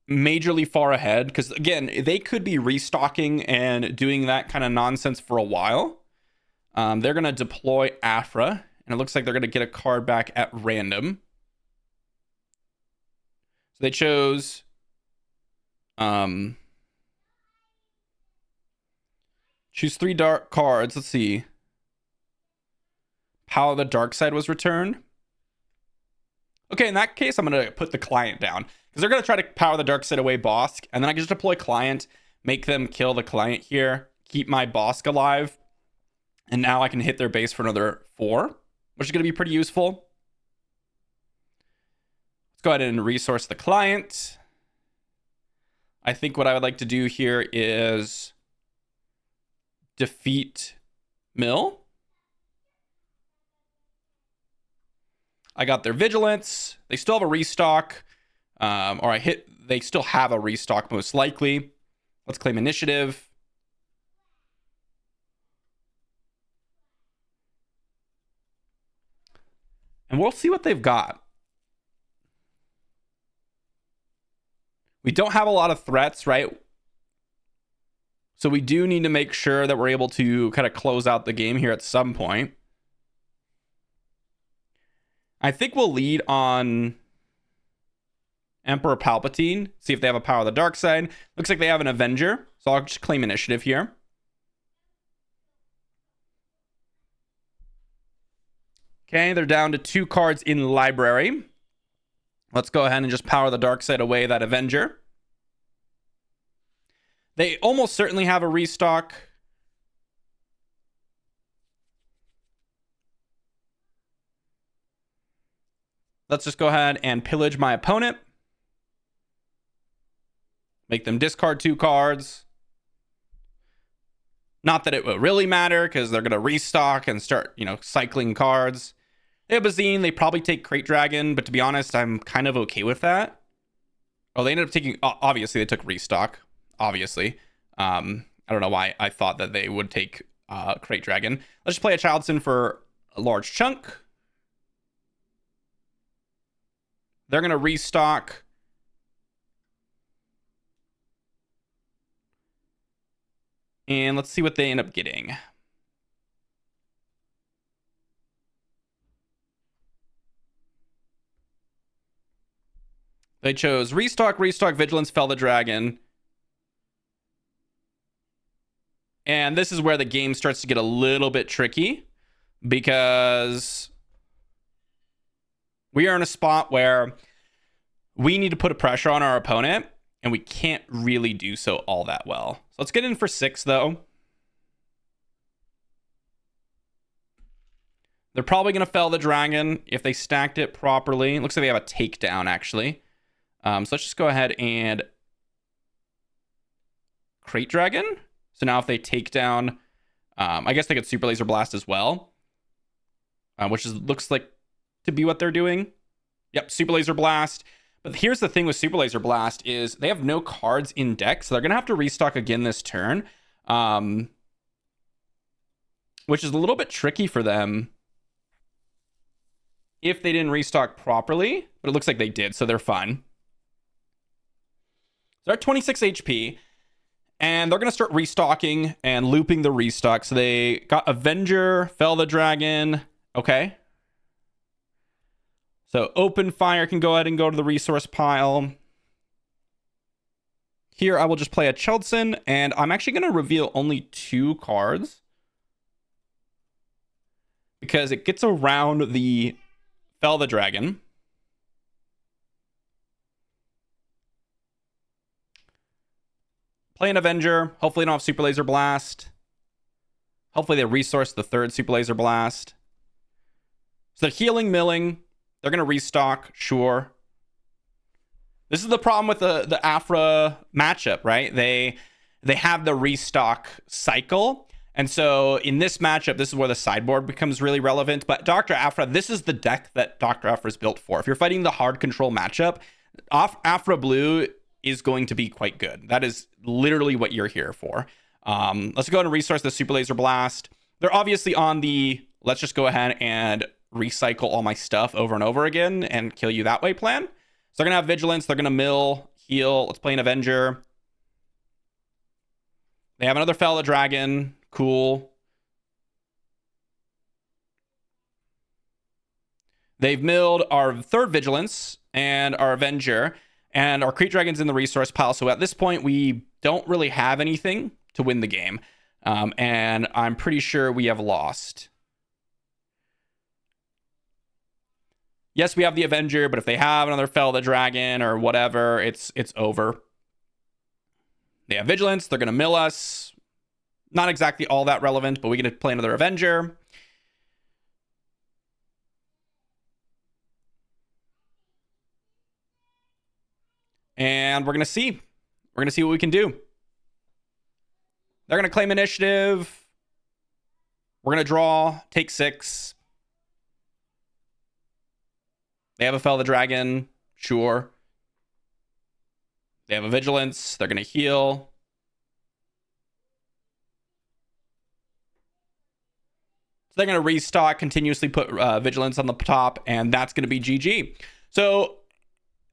majorly far ahead because, again, they could be restocking and doing that kind of nonsense for a while. They're going to deploy Aphra, and it looks like they're going to get a card back at random. So they chose choose 3 dark cards. Let's see. Power of the Dark Side was returned. Okay, in that case, I'm going to put the client down because they're going to try to power the dark side away Bossk, and then I can just deploy client, make them kill the client here, keep my Bossk alive, and now I can hit their base for another 4, which is going to be pretty useful. Let's go ahead and resource the client. I think what I would like to do here is defeat Mill. I got their Vigilance. They still have a restock. They still have a restock most likely. Let's claim initiative. And we'll see what they've got. We don't have a lot of threats, right? So we do need to make sure that we're able to kind of close out the game here at some point. I think we'll lead on Emperor Palpatine. See if they have a Power of the Dark Side. Looks like they have an Avenger. So I'll just claim initiative here. Okay, they're down to 2 cards in library. Let's go ahead and just Power the Dark Side away that Avenger. They almost certainly have a restock. Let's just go ahead and pillage my opponent. Make them discard 2 cards. Not that it will really matter because they're going to restock and start, cycling cards. They have Bazine. They probably take Crate Dragon, but to be honest, I'm kind of okay with that. Oh, they ended up taking... Obviously, they took restock. Obviously. I don't know why I thought that they would take Crate Dragon. Let's just play a Childson for a large chunk. They're going to restock. And let's see what they end up getting. They chose restock, vigilance, fell the dragon. And this is where the game starts to get a little bit tricky, because we are in a spot where we need to put a pressure on our opponent, and we can't really do so all that well. So let's get in for 6, though. They're probably going to fell the dragon if they stacked it properly. It looks like they have a takedown, actually. So let's just go ahead and Crate Dragon. So now if they take down, I guess they get Super Laser Blast as well, which looks like to be what they're doing. Yep, Super Laser Blast. But here's the thing with Super Laser Blast is they have no cards in deck, so they're going to have to restock again this turn, which is a little bit tricky for them if they didn't restock properly, but it looks like they did, so they're fine. They're at 26 HP, and they're going to start restocking and looping the restock. So they got Avenger, Fell the Dragon. Okay. So Open Fire can go ahead and go to the resource pile. Here, I will just play a Childson, and I'm actually going to reveal only 2 cards, because it gets around the Fell the Dragon. Play an Avenger. Hopefully they don't have Super Laser Blast. Hopefully they resource the 3rd Super Laser Blast. So they're healing, milling. They're going to restock, sure. This is the problem with the Afra matchup, right? They have the restock cycle. And so in this matchup, this is where the sideboard becomes really relevant. But Dr. Afra, this is the deck that Dr. Afra is built for. If you're fighting the hard control matchup, Afra Blue is going to be quite good. That is literally what you're here for. Let's go ahead and resource the Super Laser Blast. They're obviously on the let's just go ahead and recycle all my stuff over and over again and kill you that way plan. So they're going to have Vigilance. They're going to mill, heal. Let's play an Avenger. They have another Fell the Dragon. Cool. They've milled our 3rd Vigilance and our Avenger. And our Crate Dragon's in the resource pile. So at this point, we don't really have anything to win the game. And I'm pretty sure we have lost. Yes, we have the Avenger, but if they have another Fell the Dragon or whatever, it's over. They have Vigilance. They're going to mill us. Not exactly all that relevant, but we get to play another Avenger. And we're going to see. We're going to see what we can do. They're going to claim initiative. We're going to draw, take 6. They have a Fell the Dragon. Sure. They have a Vigilance. They're going to heal. So they're going to restock, continuously put Vigilance on the top, and that's going to be GG. So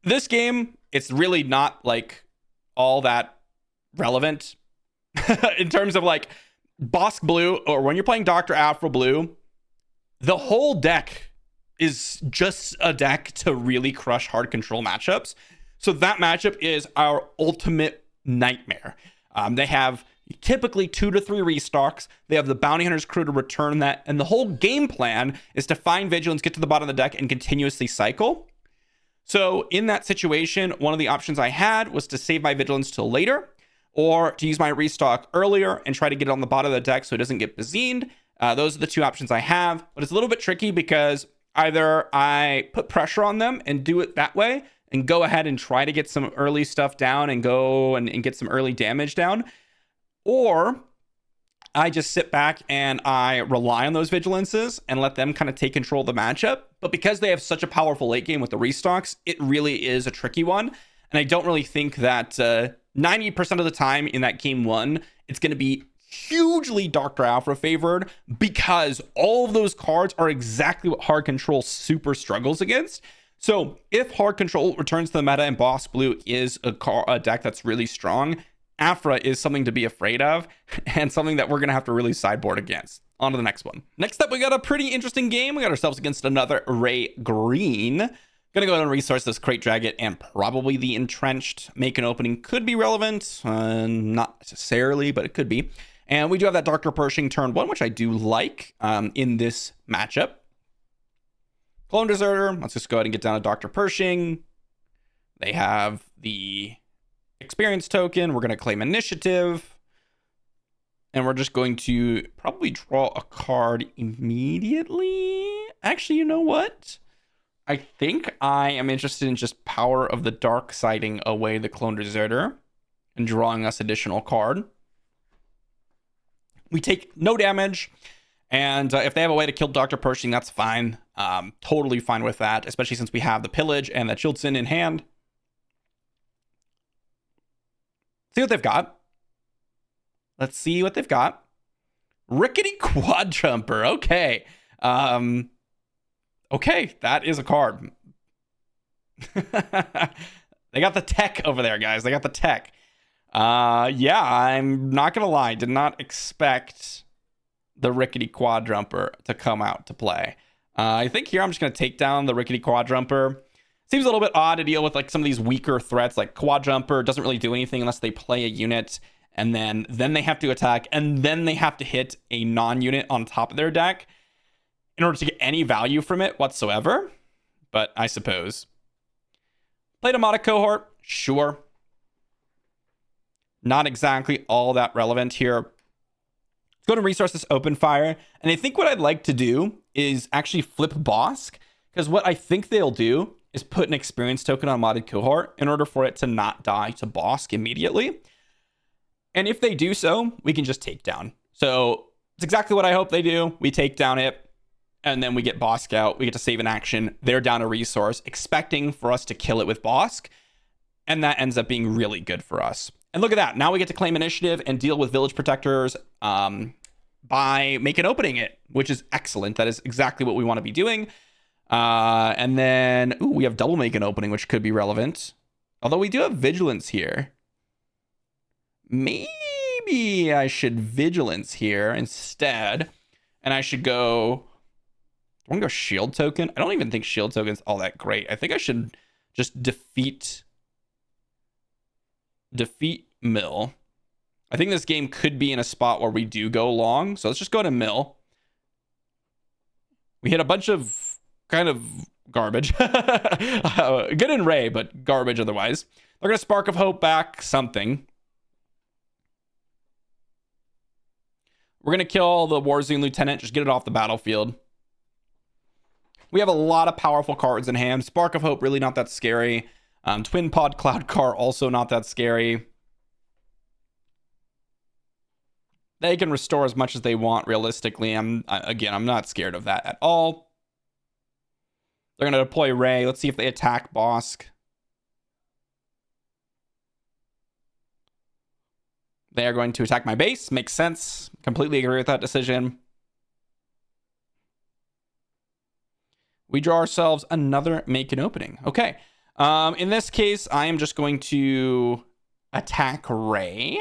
this game, it's really not like all that relevant in terms of like Bossk Blue, or when you're playing Dr. Afra Blue, the whole deck is just a deck to really crush hard control matchups. So that matchup is our ultimate nightmare. They have typically 2 to 3 restocks. They have the Bounty Hunter's crew to return that. And the whole game plan is to find Vigilance, get to the bottom of the deck, and continuously cycle. So in that situation, one of the options I had was to save my Vigilance till later, or to use my restock earlier and try to get it on the bottom of the deck so it doesn't get bazined. Those are the 2 options I have, but it's a little bit tricky because Either I put pressure on them and do it that way and go ahead and try to get some early stuff down and go and get some early damage down, or I just sit back and I rely on those vigilances and let them kind of take control of the matchup. But because they have such a powerful late game with the restocks, it really is a tricky one. And I don't really think that 90% of the time in that game one, it's going to be hugely Dr. Alpha favored, because all of those cards are exactly what hard control super struggles against. So if hard control returns to the meta and Bossk Blue is a deck that's really strong, Afra is something to be afraid of and something that we're going to have to really sideboard against. On to the next one. Next up, we got a pretty interesting game. We got ourselves against another Ray Green. Gonna go ahead and resource this Crate Dragon and probably the Entrenched. Make an opening could be relevant. Not necessarily, but it could be. And we do have that Doctor Pershing turn 1, which I do like in this matchup. Clone Deserter. Let's just go ahead and get down to Dr. Pershing. They have the experience token. We're going to claim initiative. And we're just going to probably draw a card immediately. Actually, you know what? I think I am interested in just Power of the Dark siding away the Clone Deserter and drawing us additional card. We take no damage, and if they have a way to kill Dr. Pershing, that's fine. Totally fine with that, especially since we have the Pillage and the Chilton in hand. See what they've got. Let's see what they've got. Rickety Quadjumper. Okay. Okay, that is a card. They got the tech over there, guys. They got the tech. Yeah, I'm not gonna lie. Did not expect the Rickety Quadjumper to come out to play. I think here I'm just gonna take down the Rickety Quadjumper. Seems a little bit odd to deal with like some of these weaker threats. Like Quadjumper doesn't really do anything unless they play a unit, and then they have to attack, and then they have to hit a non-unit on top of their deck in order to get any value from it whatsoever. But I suppose. Played a Motic Cohort, sure. Not exactly all that relevant here. Let's go to resource this Open Fire. And I think what I'd like to do is actually flip Bossk, because what I think they'll do is put an experience token on Modded Cohort in order for it to not die to Bossk immediately. And if they do so, we can just take down. So it's exactly what I hope they do. We take down it, and then we get Bossk out. We get to save an action. They're down a resource, expecting for us to kill it with Bossk. And that ends up being really good for us. And look at that. Now we get to claim initiative and deal with Village Protectors by making opening it, which is excellent. That is exactly what we want to be doing. And then, we have double make an opening, which could be relevant. Although we do have Vigilance here. Maybe I should Vigilance here instead. And I should go... I want to go Shield Token. I don't even think Shield Token's all that great. I think I should just defeat Mill. I think this game could be in a spot where we do go long. So let's just go to Mill. We hit a bunch of kind of garbage. Good in Ray, but garbage otherwise. They're going to Spark of Hope back something. We're going to kill the Warzone Lieutenant. Just get it off the battlefield. We have a lot of powerful cards in hand. Spark of Hope, really not that scary. Twin Pod Cloud Car, also not that scary. They can restore as much as they want, realistically. I'm not scared of that at all. They're going to deploy Ray. Let's see if they attack Bossk. They are going to attack my base. Makes sense. Completely agree with that decision. We draw ourselves another make an opening. Okay. In this case, I am just going to attack Ray.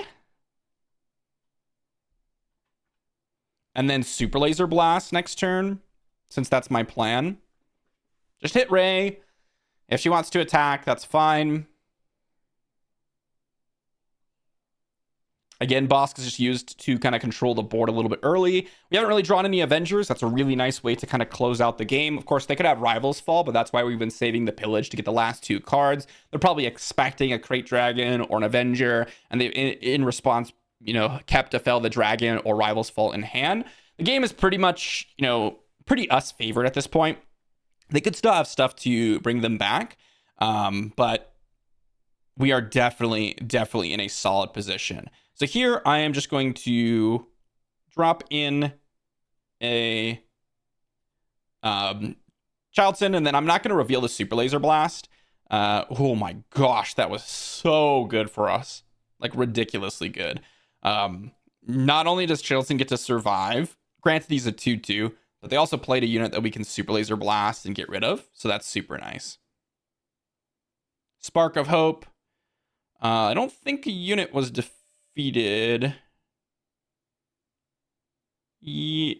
And then Super Laser Blast next turn, since that's my plan. Just hit Ray. If she wants to attack, that's fine. Again, Bossk is just used to kind of control the board a little bit early. We haven't really drawn any Avengers. That's a really nice way to kind of close out the game. Of course, they could have Rivals fall, but that's why we've been saving the Pillage to get the last two cards. They're probably expecting a Crate Dragon or an Avenger, and they, in response, kept a Fell the Dragon or Rivals fall in hand. The game is pretty much, pretty us favored at this point. They could still have stuff to bring them back, but we are definitely in a solid position. So here I am just going to drop in a Childson, and then I'm not going to reveal the Super Laser Blast. Oh my gosh, that was so good for us. Like, ridiculously good. Not only does Childson get to survive, granted he's a 2-2, but they also played a unit that we can Super Laser Blast and get rid of, so that's super nice. Spark of Hope. I don't think a unit was defeated. They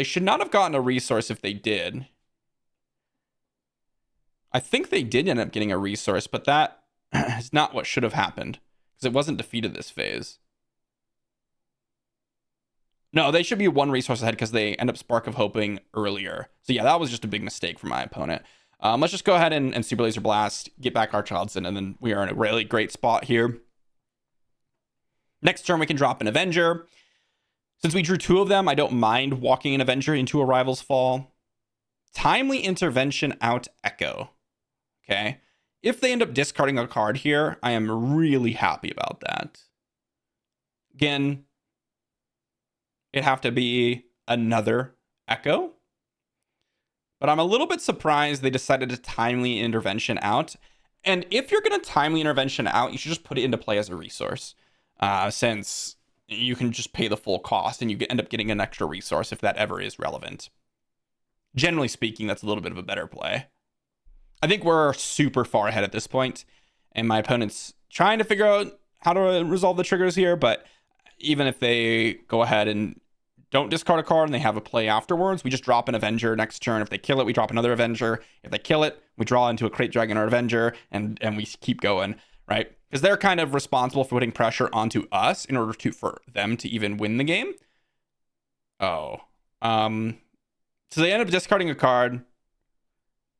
should not have gotten a resource if they did. I think they did end up getting a resource, but that is not what should have happened, because it wasn't defeated this phase. No, they should be one resource ahead because they end up Spark of Hoping earlier. So yeah, that was just a big mistake for my opponent. Let's just go ahead and Super Laser Blast, get back our Childson, and then we are in a really great spot here. Next turn, we can drop an Avenger. Since we drew 2 of them, I don't mind walking an Avenger into a Rival's Fall. Timely Intervention out Echo. Okay. If they end up discarding a card here, I am really happy about that. Again, it'd have to be another Echo. But I'm a little bit surprised they decided to Timely Intervention out. And if you're going to Timely Intervention out, you should just put it into play as a resource. Since you can just pay the full cost and you end up getting an extra resource if that ever is relevant. Generally speaking, that's a little bit of a better play. I think we're super far ahead at this point, and my opponent's trying to figure out how to resolve the triggers here, but even if they go ahead and don't discard a card and they have a play afterwards, we just drop an Avenger next turn. If they kill it, we drop another Avenger. If they kill it, we draw into a Crate Dragon or Avenger, and we keep going, right? Because they're kind of responsible for putting pressure onto us in order for them to even win the game. So they end up discarding a card,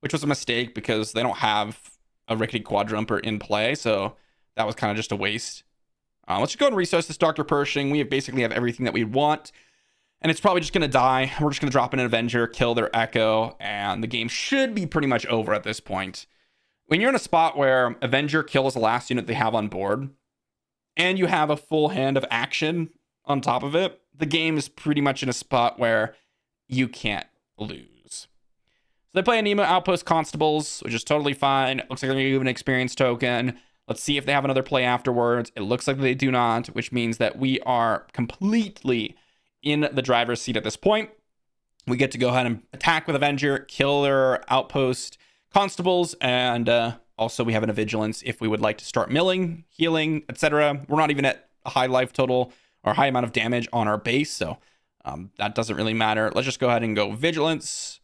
which was a mistake because they don't have a Rickety Quadrumper in play, so that was kind of just a waste. Let's just go and resource this Dr. Pershing. We basically have everything that we want, and it's probably just going to die. We're just going to drop in an Avenger, kill their Echo, and the game should be pretty much over at this point. When you're in a spot where Avenger kills the last unit they have on board, and you have a full hand of action on top of it, the game is pretty much in a spot where you can't lose. So they play Anemo Outpost Constables, which is totally fine. It looks like they're going to give an experience token. Let's see if they have another play afterwards. It looks like they do not, which means that we are completely in the driver's seat at this point. We get to go ahead and attack with Avenger, kill their Outpost Constables, and also we have a Vigilance if we would like to start milling, healing, etc. We're not even at a high life total or high amount of damage on our base, so that doesn't really matter. Let's just go ahead and go Vigilance.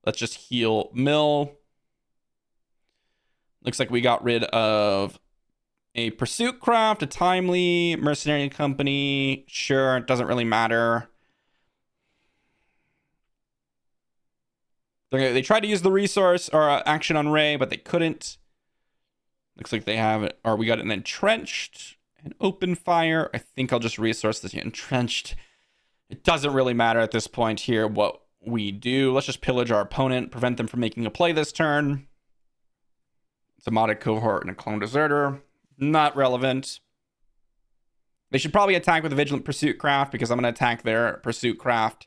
Let's just heal mill. Looks like we got rid of a Pursuit Craft, a Timely, Mercenary Company. Sure, it doesn't really matter. They tried to use the resource or action on Ray, but they couldn't. Looks like they have it, or we got an Entrenched, an Open Fire. I think I'll just resource this Entrenched. It doesn't really matter at this point here what we do. Let's just pillage our opponent, prevent them from making a play this turn. It's a modded cohort and a clone deserter. Not relevant. They should probably attack with a Vigilant Pursuit Craft because I'm going to attack their Pursuit Craft,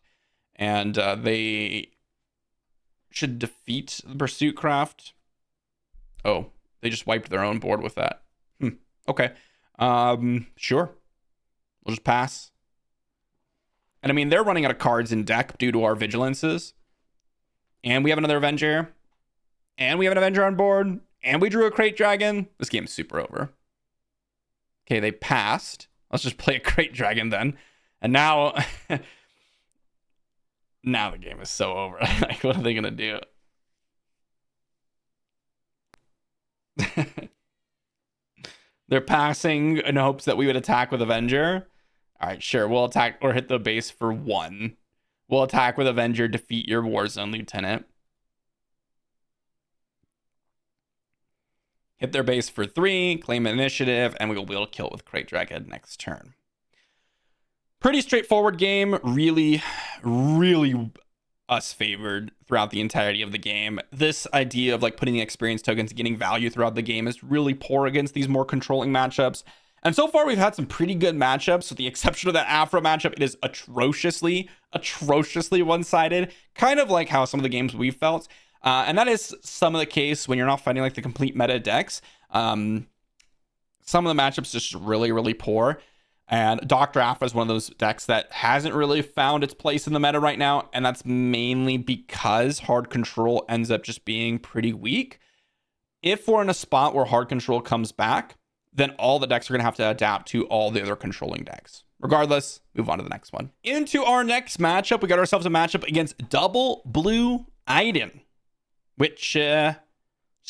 and they should defeat the Pursuit Craft. Oh, they just wiped their own board with that. Okay. Sure. We'll just pass. And I mean, they're running out of cards in deck due to our Vigilances. And we have another Avenger. And we have an Avenger on board. And we drew a Crate Dragon. This game's super over. Okay, they passed. Let's just play a Crate Dragon then. And now... now the game is so over. Like, what are they going to do? They're passing in hopes that we would attack with Avenger. All right, sure. We'll attack or hit the base for 1. We'll attack with Avenger, defeat your Warzone Lieutenant. Hit their base for 3, claim initiative, and we will be able to kill with Crate Dragon next turn. Pretty straightforward game. Really, really us favored throughout the entirety of the game. This idea of like putting experience tokens and getting value throughout the game is really poor against these more controlling matchups. And so far, we've had some pretty good matchups, with the exception of that Afro matchup. It is atrociously one-sided, kind of like how some of the games we've felt. And that is some of the case when you're not fighting like the complete meta decks. Some of the matchups just really, really poor. And Dr. Afra is one of those decks that hasn't really found its place in the meta right now. And that's mainly because hard control ends up just being pretty weak. If we're in a spot where hard control comes back, then all the decks are going to have to adapt to all the other controlling decks. Regardless, move on to the next one. Into our next matchup, we got ourselves a matchup against double blue Iden, which is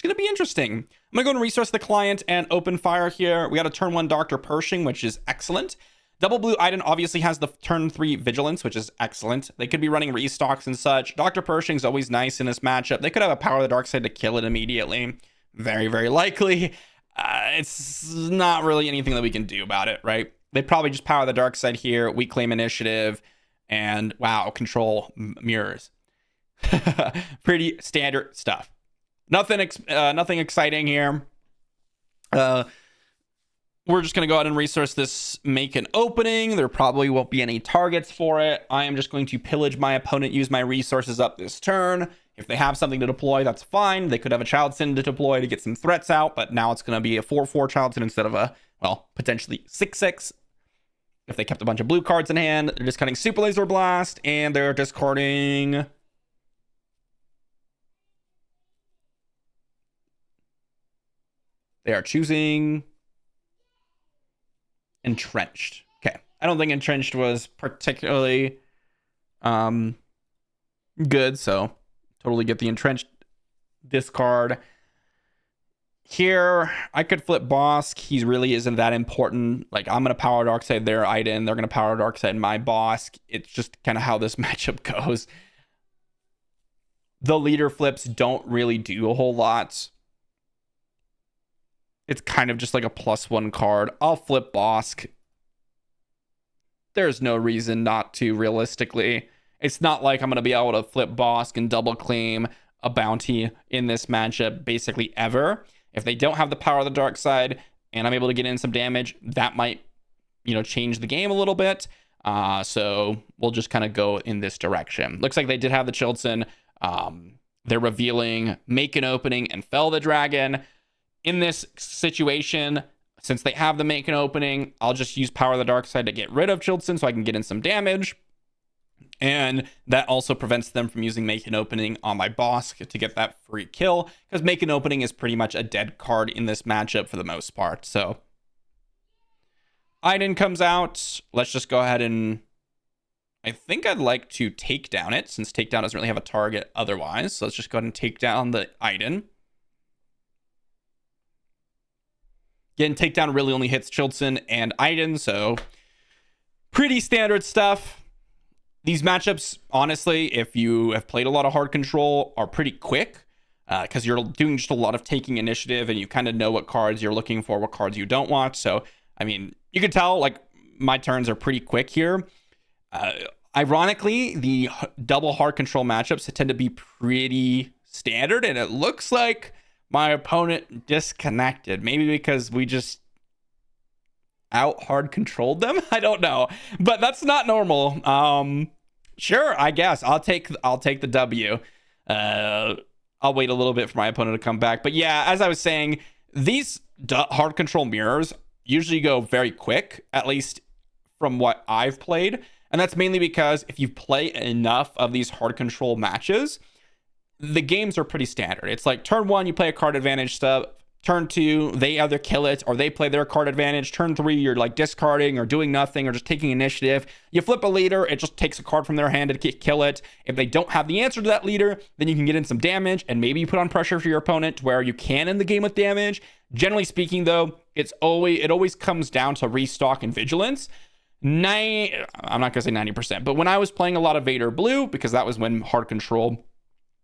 going to be interesting. I'm going to go and resource the client and open fire here. We got a turn 1 Dr. Pershing, which is excellent. Double blue Iden obviously has the turn 3 Vigilance, which is excellent. They could be running restocks and such. Dr. Pershing's always nice in this matchup. They could have a Power of the Dark Side to kill it immediately. Very, very likely. It's not really anything that we can do about it, right? They probably just Power the Dark Side here. We claim initiative, and wow, control mirrors. Pretty standard stuff. Nothing exciting here. We're just going to go ahead and resource this, make an opening. There probably won't be any targets for it. I am just going to pillage my opponent, use my resources up this turn. If they have something to deploy, that's fine. They could have a Child Sin to deploy to get some threats out, but now it's going to be a 4/4 Child Sin instead of a, well, potentially 6/6. If they kept a bunch of blue cards in hand, they're discarding Super Laser Blast, and they're discarding... They are choosing Entrenched. Okay. I don't think Entrenched was particularly good, so totally get the Entrenched discard. Here, I could flip Bossk. He really isn't that important. Like, I'm going to Power Dark Side their Iden. They're going to Power Dark Side my Bossk. It's just kind of how this matchup goes. The leader flips don't really do a whole lot. It's kind of just like a +1 card. I'll flip Bossk. There's no reason not to, realistically. It's not like I'm going to be able to flip Bossk and double claim a bounty in this matchup basically ever. If they don't have the Power of the Dark Side and I'm able to get in some damage, that might, change the game a little bit. So we'll just kind of go in this direction. Looks like they did have the Chilton. They're revealing, make an opening, and fell the dragon. In this situation, since they have the make an opening, I'll just use Power of the Dark Side to get rid of Chilton so I can get in some damage. And that also prevents them from using make an opening on my Bossk to get that free kill, because make an opening is pretty much a dead card in this matchup for the most part. So Iden comes out. Let's just go ahead and... I think I'd like to take down it, since takedown doesn't really have a target otherwise. So let's just go ahead and take down the Iden. Again, takedown really only hits Chilton and Iden, so pretty standard stuff. These matchups, honestly, if you have played a lot of hard control, are pretty quick, because you're doing just a lot of taking initiative, and you kind of know what cards you're looking for, what cards you don't want. So, I mean, you can tell, like, my turns are pretty quick here. Ironically, the double hard control matchups tend to be pretty standard, and it looks like my opponent disconnected. Maybe because we just out hard controlled them. I don't know, but that's not normal. Sure, I guess I'll take the W. I'll wait a little bit for my opponent to come back. But yeah, as I was saying, these hard control mirrors usually go very quick, at least from what I've played. And that's mainly because if you play enough of these hard control matches, the games are pretty standard. It's like turn 1, you play a card advantage stuff. Turn 2, they either kill it or they play their card advantage. Turn 3, you're like discarding or doing nothing or just taking initiative. You flip a leader, it just takes a card from their hand to kill it. If they don't have the answer to that leader, then you can get in some damage, and maybe you put on pressure for your opponent to where you can end the game with damage. Generally speaking, though, it always comes down to restock and vigilance. I'm not gonna say 90%, but when I was playing a lot of Vader Blue, because that was when hard control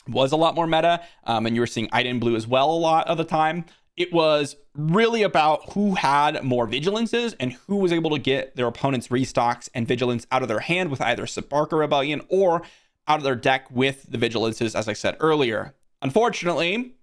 was a lot more meta, and you were seeing Iden Blue as well a lot of the time, it was really about who had more vigilances and who was able to get their opponent's restocks and vigilance out of their hand with either Spark Rebellion or out of their deck with the vigilances, as I said earlier. Unfortunately,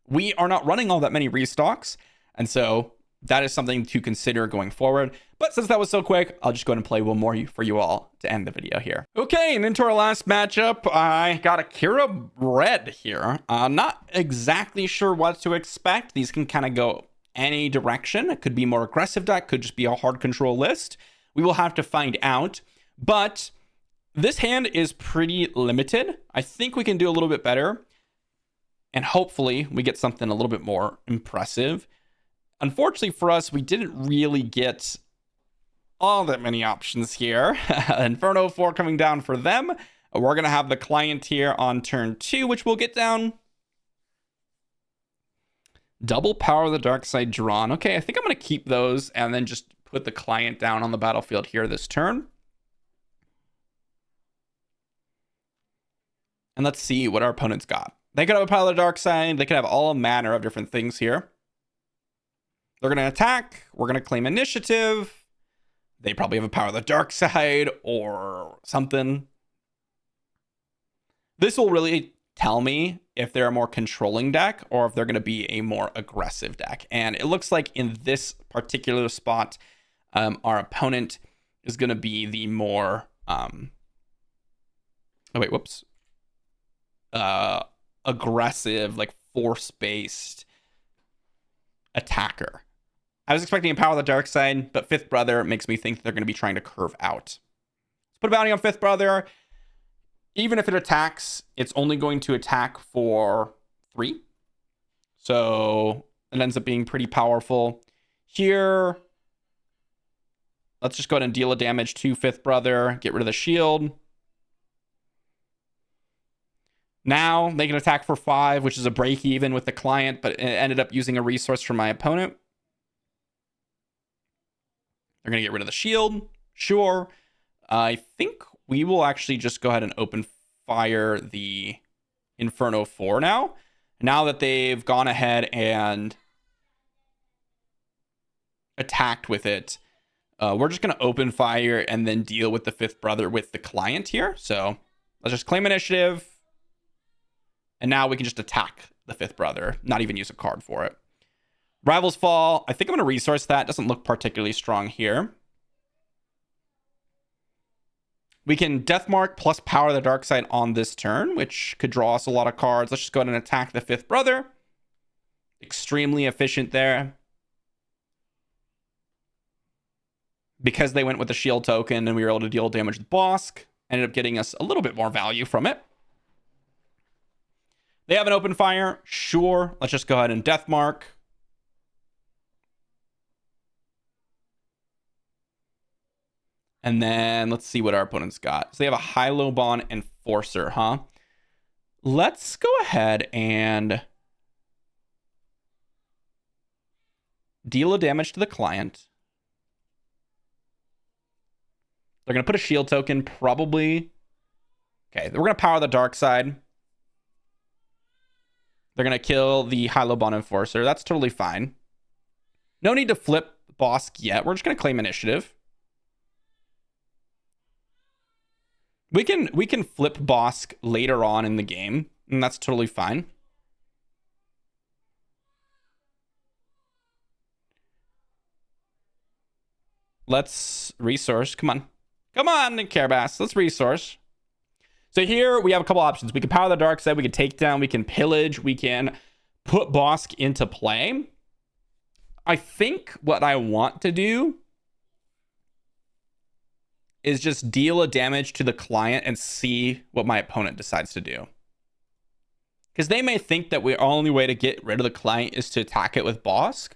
we are not running all that many restocks, and so that is something to consider going forward. But since that was so quick, I'll just go ahead and play one more for you all to end the video here. Okay, and into our last matchup, I got a Kira Red here. Not exactly sure what to expect. These can kind of go any direction. It could be more aggressive deck, could just be a hard control list. We will have to find out. But this hand is pretty limited. I think we can do a little bit better. And hopefully we get something a little bit more impressive. Unfortunately for us, we didn't really get all that many options here. Inferno 4 coming down for them. We're going to have the client here on turn 2, which we'll get down. Double Power of the Dark Side drawn. Okay, I think I'm going to keep those and then just put the client down on the battlefield here this turn. And let's see what our opponent's got. They could have a Power of the Dark Side. They could have all manner of different things here. They're going to attack. We're going to claim initiative. They probably have a Power of the Dark Side or something. This will really tell me if they're a more controlling deck or if they're going to be a more aggressive deck. And it looks like in this particular spot, our opponent is going to be the more... aggressive, like force-based attacker. I was expecting a Power of the Dark Side, but Fifth Brother makes me think they're going to be trying to curve out. Let's put a bounty on Fifth Brother. Even if it attacks, it's only going to attack for 3. So it ends up being pretty powerful. Here, let's just go ahead and deal a damage to Fifth Brother. Get rid of the shield. Now they can attack for 5, which is a break even with the client, but it ended up using a resource from my opponent. They're going to get rid of the shield. Sure. I think we will actually just go ahead and open fire the Inferno 4 now. Now that they've gone ahead and attacked with it, we're just going to open fire and then deal with the Fifth Brother with the client here. So let's just claim initiative. And now we can just attack the Fifth Brother, not even use a card for it. Rivals Fall. I think I'm going to resource that. Doesn't look particularly strong here. We can Deathmark plus Power of the Dark Side on this turn, which could draw us a lot of cards. Let's just go ahead and attack the Fifth Brother. Extremely efficient there. Because they went with the shield token and we were able to deal damage with Bossk, ended up getting us a little bit more value from it. They have an open fire. Sure. Let's just go ahead and Deathmark. And then let's see what our opponent's got. So they have a Hylobon Enforcer, huh? Let's go ahead and deal a damage to the client. They're going to put a shield token, probably. Okay, we're going to power the Dark Side. They're going to kill the Hylobon Enforcer. That's totally fine. No need to flip Bossk yet. We're just going to claim initiative. We can flip Bossk later on in the game, and that's totally fine. Let's resource. Come on. Come on, Carebass. Let's resource. So here we have a couple options. We can power the Dark Side. We can take down. We can pillage. We can put Bossk into play. I think what I want to do is just deal a damage to the client and see what my opponent decides to do. Because they may think that the only way to get rid of the client is to attack it with Bossk.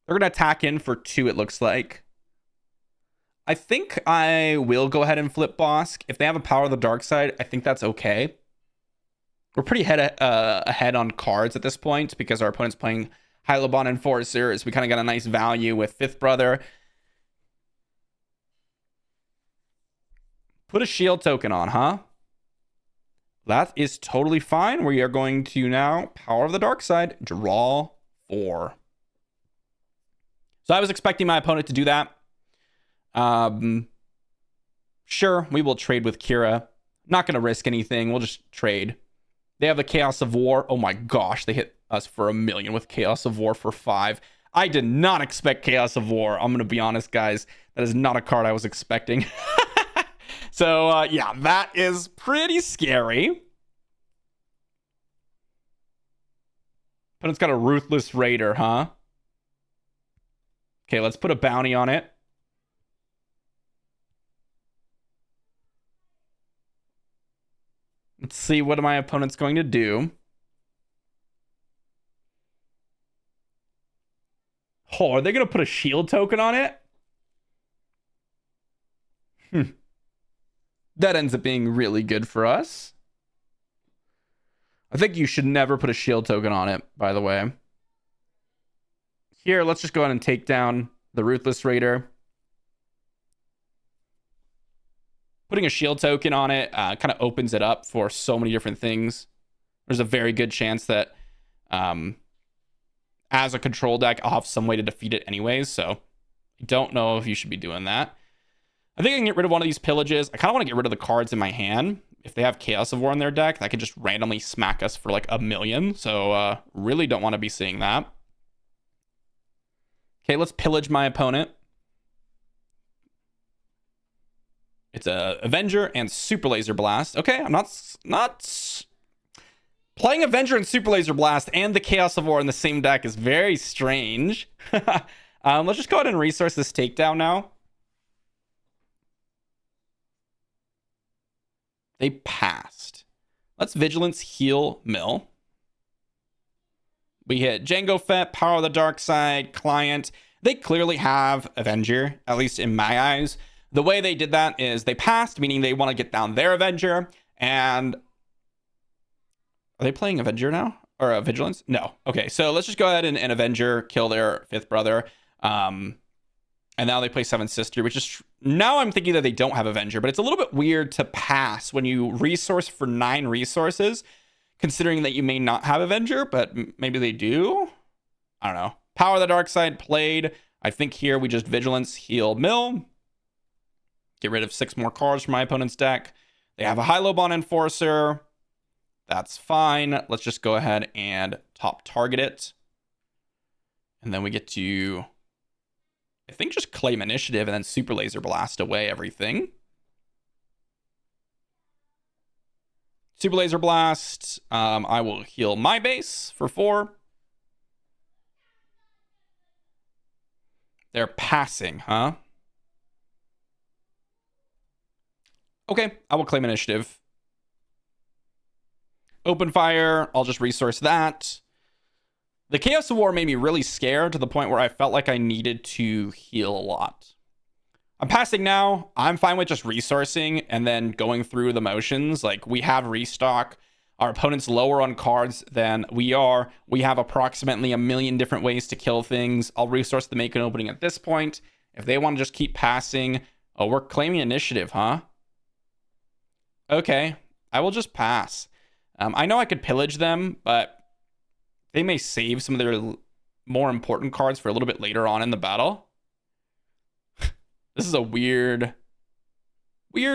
They're going to attack in for 2, it looks like. I think I will go ahead and flip Bossk. If they have a Power of the Dark Side, I think that's okay. We're pretty ahead on cards at this point because our opponent's playing Hylobon Enforcer. So we kind of got a nice value with Fifth Brother. Put a shield token on, huh? That is totally fine. We are going to now Power of the Dark Side, draw 4. So I was expecting my opponent to do that. Sure, we will trade with Kira. Not going to risk anything. We'll just trade. They have the Chaos of War. Oh my gosh, they hit us for 1 million with Chaos of War for 5. I did not expect Chaos of War. I'm going to be honest, guys. That is not a card I was expecting. So, yeah, that is pretty scary. But it's got a Ruthless Raider, huh? Okay, let's put a bounty on it. Let's see what my opponent's going to do. Oh, are they going to put a shield token on it? That ends up being really good for us. I think you should never put a shield token on it, by the way. Here, let's just go ahead and take down the Ruthless Raider. Putting a shield token on it kind of opens it up for so many different things. There's a very good chance that as a control deck, I'll have some way to defeat it anyways. So I don't know if you should be doing that. I think I can get rid of one of these pillages. I kind of want to get rid of the cards in my hand. If they have Chaos of War in their deck, that could just randomly smack us for like 1 million. So really don't want to be seeing that. Okay, let's pillage my opponent. It's a Avenger and Super Laser Blast. Okay, I'm not playing Avenger and Super Laser Blast and the Chaos of War in the same deck is very strange. Let's just go ahead and resource this takedown now. They passed. Let's Vigilance, heal, mill. We hit Jango Fett, Power of the Dark Side, Client. They clearly have Avenger, at least in my eyes. The way they did that is they passed, meaning they want to get down their Avenger. And are they playing Avenger now? Or Vigilance? No. Okay, so let's just go ahead and Avenger, kill their 5th brother. And now they play 7th Sister, which is... Now I'm thinking that they don't have Avenger, but it's a little bit weird to pass when you resource for 9 resources, considering that you may not have Avenger, but maybe they do? I don't know. Power of the Dark Side played. I think here we just Vigilance, heal, mill. Get rid of 6 more cards from my opponent's deck. They have a High-Low Bond Enforcer. That's fine. Let's just go ahead and top target it. And then we get to... I think just claim initiative and then Super Laser Blast away everything. Super Laser Blast. I will heal my base for 4. They're passing, huh? Okay, I will claim initiative. Open fire. I'll just resource that. The Chaos of War made me really scared to the point where I felt like I needed to heal a lot. I'm passing now. I'm fine with just resourcing and then going through the motions. Like, we have restock. Our opponent's lower on cards than we are. We have approximately 1 million different ways to kill things. I'll resource the make an opening at this point. If they want to just keep passing... Oh, we're claiming initiative, huh? Okay, I will just pass. I know I could pillage them, but... they may save some of their more important cards for a little bit later on in the battle. This is a weird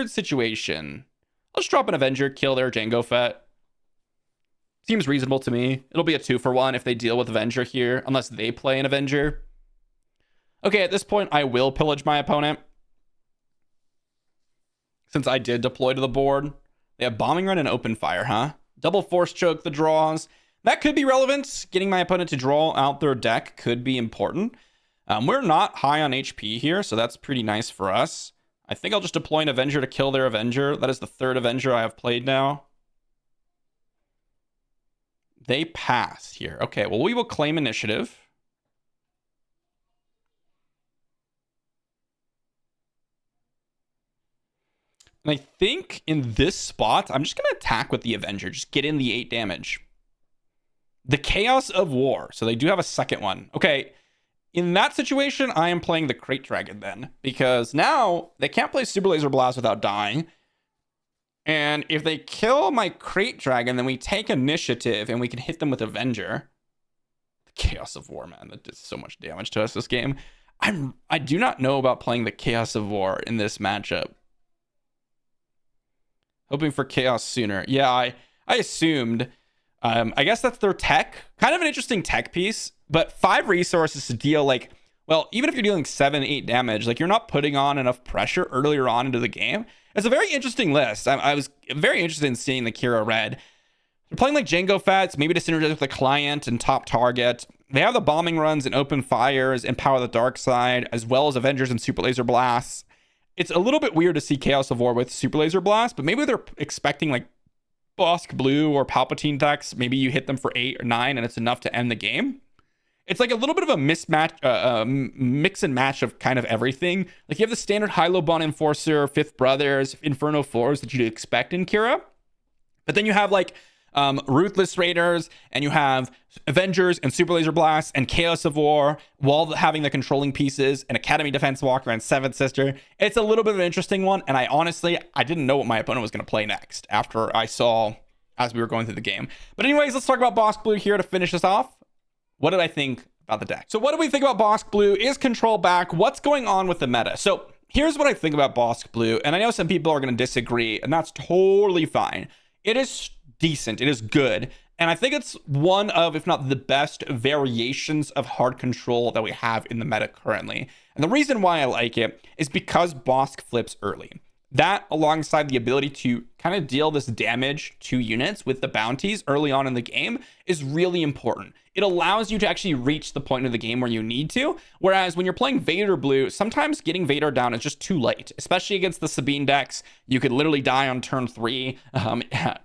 situation. Let's drop an Avenger, kill their Jango Fett. Seems reasonable to me. It'll be a 2-for-1 if they deal with Avenger here, unless they play an Avenger. Okay, at this point, I will pillage my opponent. Since I did deploy to the board. They have Bombing Run and Open Fire, huh? Double Force Choke the draws. That could be relevant. Getting my opponent to draw out their deck could be important. We're not high on HP here, so that's pretty nice for us. I think I'll just deploy an Avenger to kill their Avenger. That is the 3rd Avenger I have played now. They pass here. Okay, well, we will claim initiative. And I think in this spot, I'm just going to attack with the Avenger. Just get in the 8 damage. The Chaos of War. So they do have a second one. Okay. In that situation, I am playing the Crate Dragon then. Because now they can't play Super Laser Blast without dying. And if they kill my Crate Dragon, then we take initiative and we can hit them with Avenger. The Chaos of War, man, that does so much damage to us this game. I do not know about playing the Chaos of War in this matchup. Hoping for Chaos sooner. Yeah, I assumed. I guess that's their tech. Kind of an interesting tech piece, but 5 resources to deal like, well, even if you're dealing 7, 8 damage, like you're not putting on enough pressure earlier on into the game. It's a very interesting list. I was very interested in seeing the Kira red. They're playing like Django Fats, maybe to synergize with the client and top target. They have the bombing runs and open fires and power the dark side, as well as Avengers and super laser blasts. It's a little bit weird to see Chaos of War with super laser blast, but maybe they're expecting like Bossk blue or Palpatine decks. Maybe you hit them for 8 or 9 and it's enough to end the game. It's like a little bit of a mismatch, mix and match of kind of everything. Like you have the standard high-low bond enforcer, Fifth Brothers, Inferno 4s that you'd expect in Kira. But then you have like Ruthless Raiders, and you have Avengers and Super Laser Blast and Chaos of War, while having the controlling pieces, and Academy Defense Walker and Seventh Sister. It's a little bit of an interesting one, and I didn't know what my opponent was going to play next after I saw as we were going through the game. But anyways, let's talk about Bossk Blue here to finish this off. What did I think about the deck? So what do we think about Bossk Blue? Is control back? What's going on with the meta? So here's what I think about Bossk Blue, and I know some people are going to disagree, and that's totally fine. It is decent. It is good. And I think it's one of, if not the best variations of hard control that we have in the meta currently. And the reason why I like it is because Bossk flips early. That, alongside the ability to kind of deal this damage to units with the bounties early on in the game, is really important. It allows you to actually reach the point of the game where you need to. Whereas when you're playing Vader Blue, sometimes getting Vader down is just too late, especially against the Sabine decks. You could literally die on turn 3.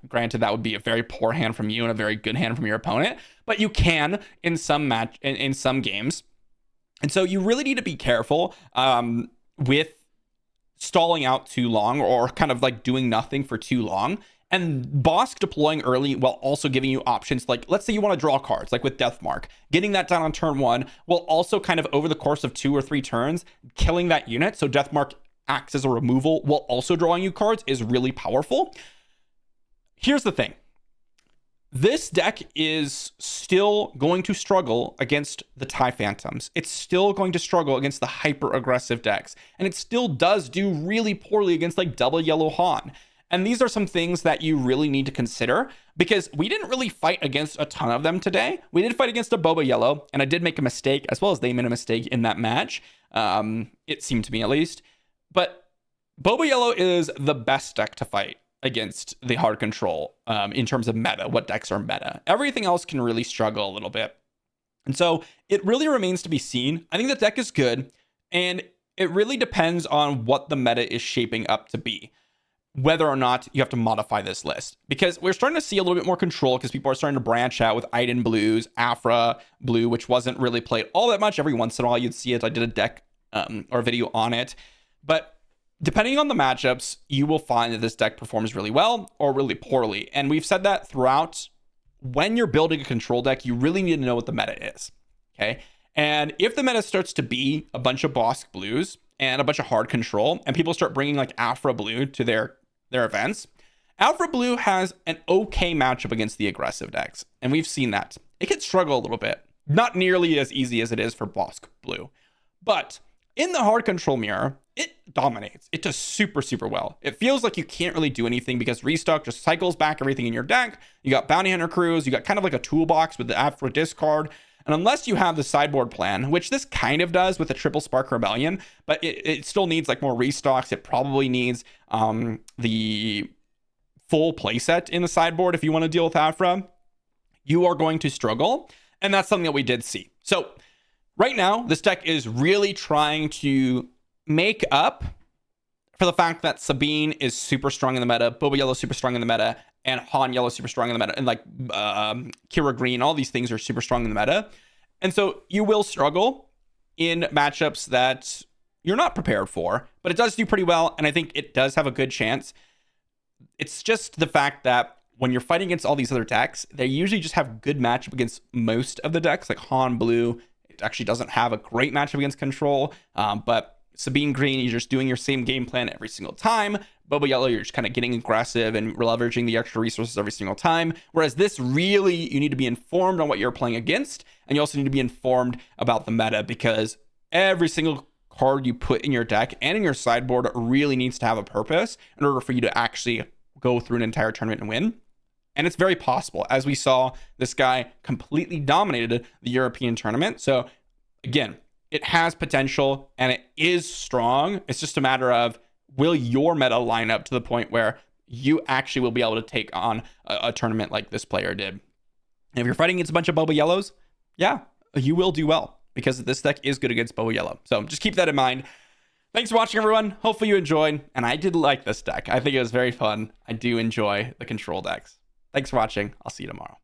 Granted, that would be a very poor hand from you and a very good hand from your opponent, but you can in some in some games. And so you really need to be careful with stalling out too long or kind of like doing nothing for too long. And Bossk deploying early while also giving you options like, let's say you want to draw cards, like with Deathmark. Getting that down on turn 1 while also kind of over the course of 2 or 3 turns, killing that unit. So Deathmark acts as a removal while also drawing you cards is really powerful. Here's the thing. This deck is still going to struggle against the TIE Phantoms. It's still going to struggle against the hyper-aggressive decks. And it still does do really poorly against like double yellow Han. And these are some things that you really need to consider, because we didn't really fight against a ton of them today. We did fight against a Boba Yellow, and I did make a mistake, as well as they made a mistake in that match. It seemed to me, at least. But Boba Yellow is the best deck to fight against the hard control in terms of meta, what decks are meta. Everything else can really struggle a little bit. And so it really remains to be seen. I think the deck is good, and it really depends on what the meta is shaping up to be, whether or not you have to modify this list. Because we're starting to see a little bit more control, because people are starting to branch out with Iden Blues, Afra Blue, which wasn't really played all that much. Every once in a while you'd see it. I did a deck or a video on it. But depending on the matchups, you will find that this deck performs really well or really poorly. And we've said that throughout. When you're building a control deck, you really need to know what the meta is. Okay. And if the meta starts to be a bunch of Bossk Blues and a bunch of hard control, and people start bringing like Afra Blue to their events, Afra Blue has an okay matchup against the aggressive decks. And we've seen that. It can struggle a little bit. Not nearly as easy as it is for Bossk Blue. But in the hard control mirror, it dominates. It does super, super well. It feels like you can't really do anything because Restock just cycles back everything in your deck. You got Bounty Hunter Crews. You got kind of like a toolbox with the Afra discard. And unless you have the sideboard plan, which this kind of does with the Triple Spark Rebellion, but it still needs like more restocks. It probably needs the full playset in the sideboard if you want to deal with Afra. You are going to struggle. And that's something that we did see. So right now, this deck is really trying to make up for the fact that Sabine is super strong in the meta, Boba Yellow super strong in the meta, and Han Yellow super strong in the meta, and like Kira Green, all these things are super strong in the meta. And so you will struggle in matchups that you're not prepared for, but it does do pretty well, and I think it does have a good chance. It's just the fact that when you're fighting against all these other decks, they usually just have good matchup against most of the decks, like Han Blue. It actually doesn't have a great matchup against control, but Sabine Green, you're just doing your same game plan every single time. Boba Yellow, you're just kind of getting aggressive and leveraging the extra resources every single time. Whereas this, really, you need to be informed on what you're playing against, and you also need to be informed about the meta, because every single card you put in your deck and in your sideboard really needs to have a purpose in order for you to actually go through an entire tournament and win. And it's very possible. As we saw, this guy completely dominated the European tournament. So again, it has potential and it is strong. It's just a matter of, will your meta line up to the point where you actually will be able to take on a tournament like this player did. And if you're fighting against a bunch of Boba Yellows, yeah, you will do well, because this deck is good against Boba Yellow. So just keep that in mind. Thanks for watching, everyone. Hopefully you enjoyed. And I did like this deck. I think it was very fun. I do enjoy the control decks. Thanks for watching. I'll see you tomorrow.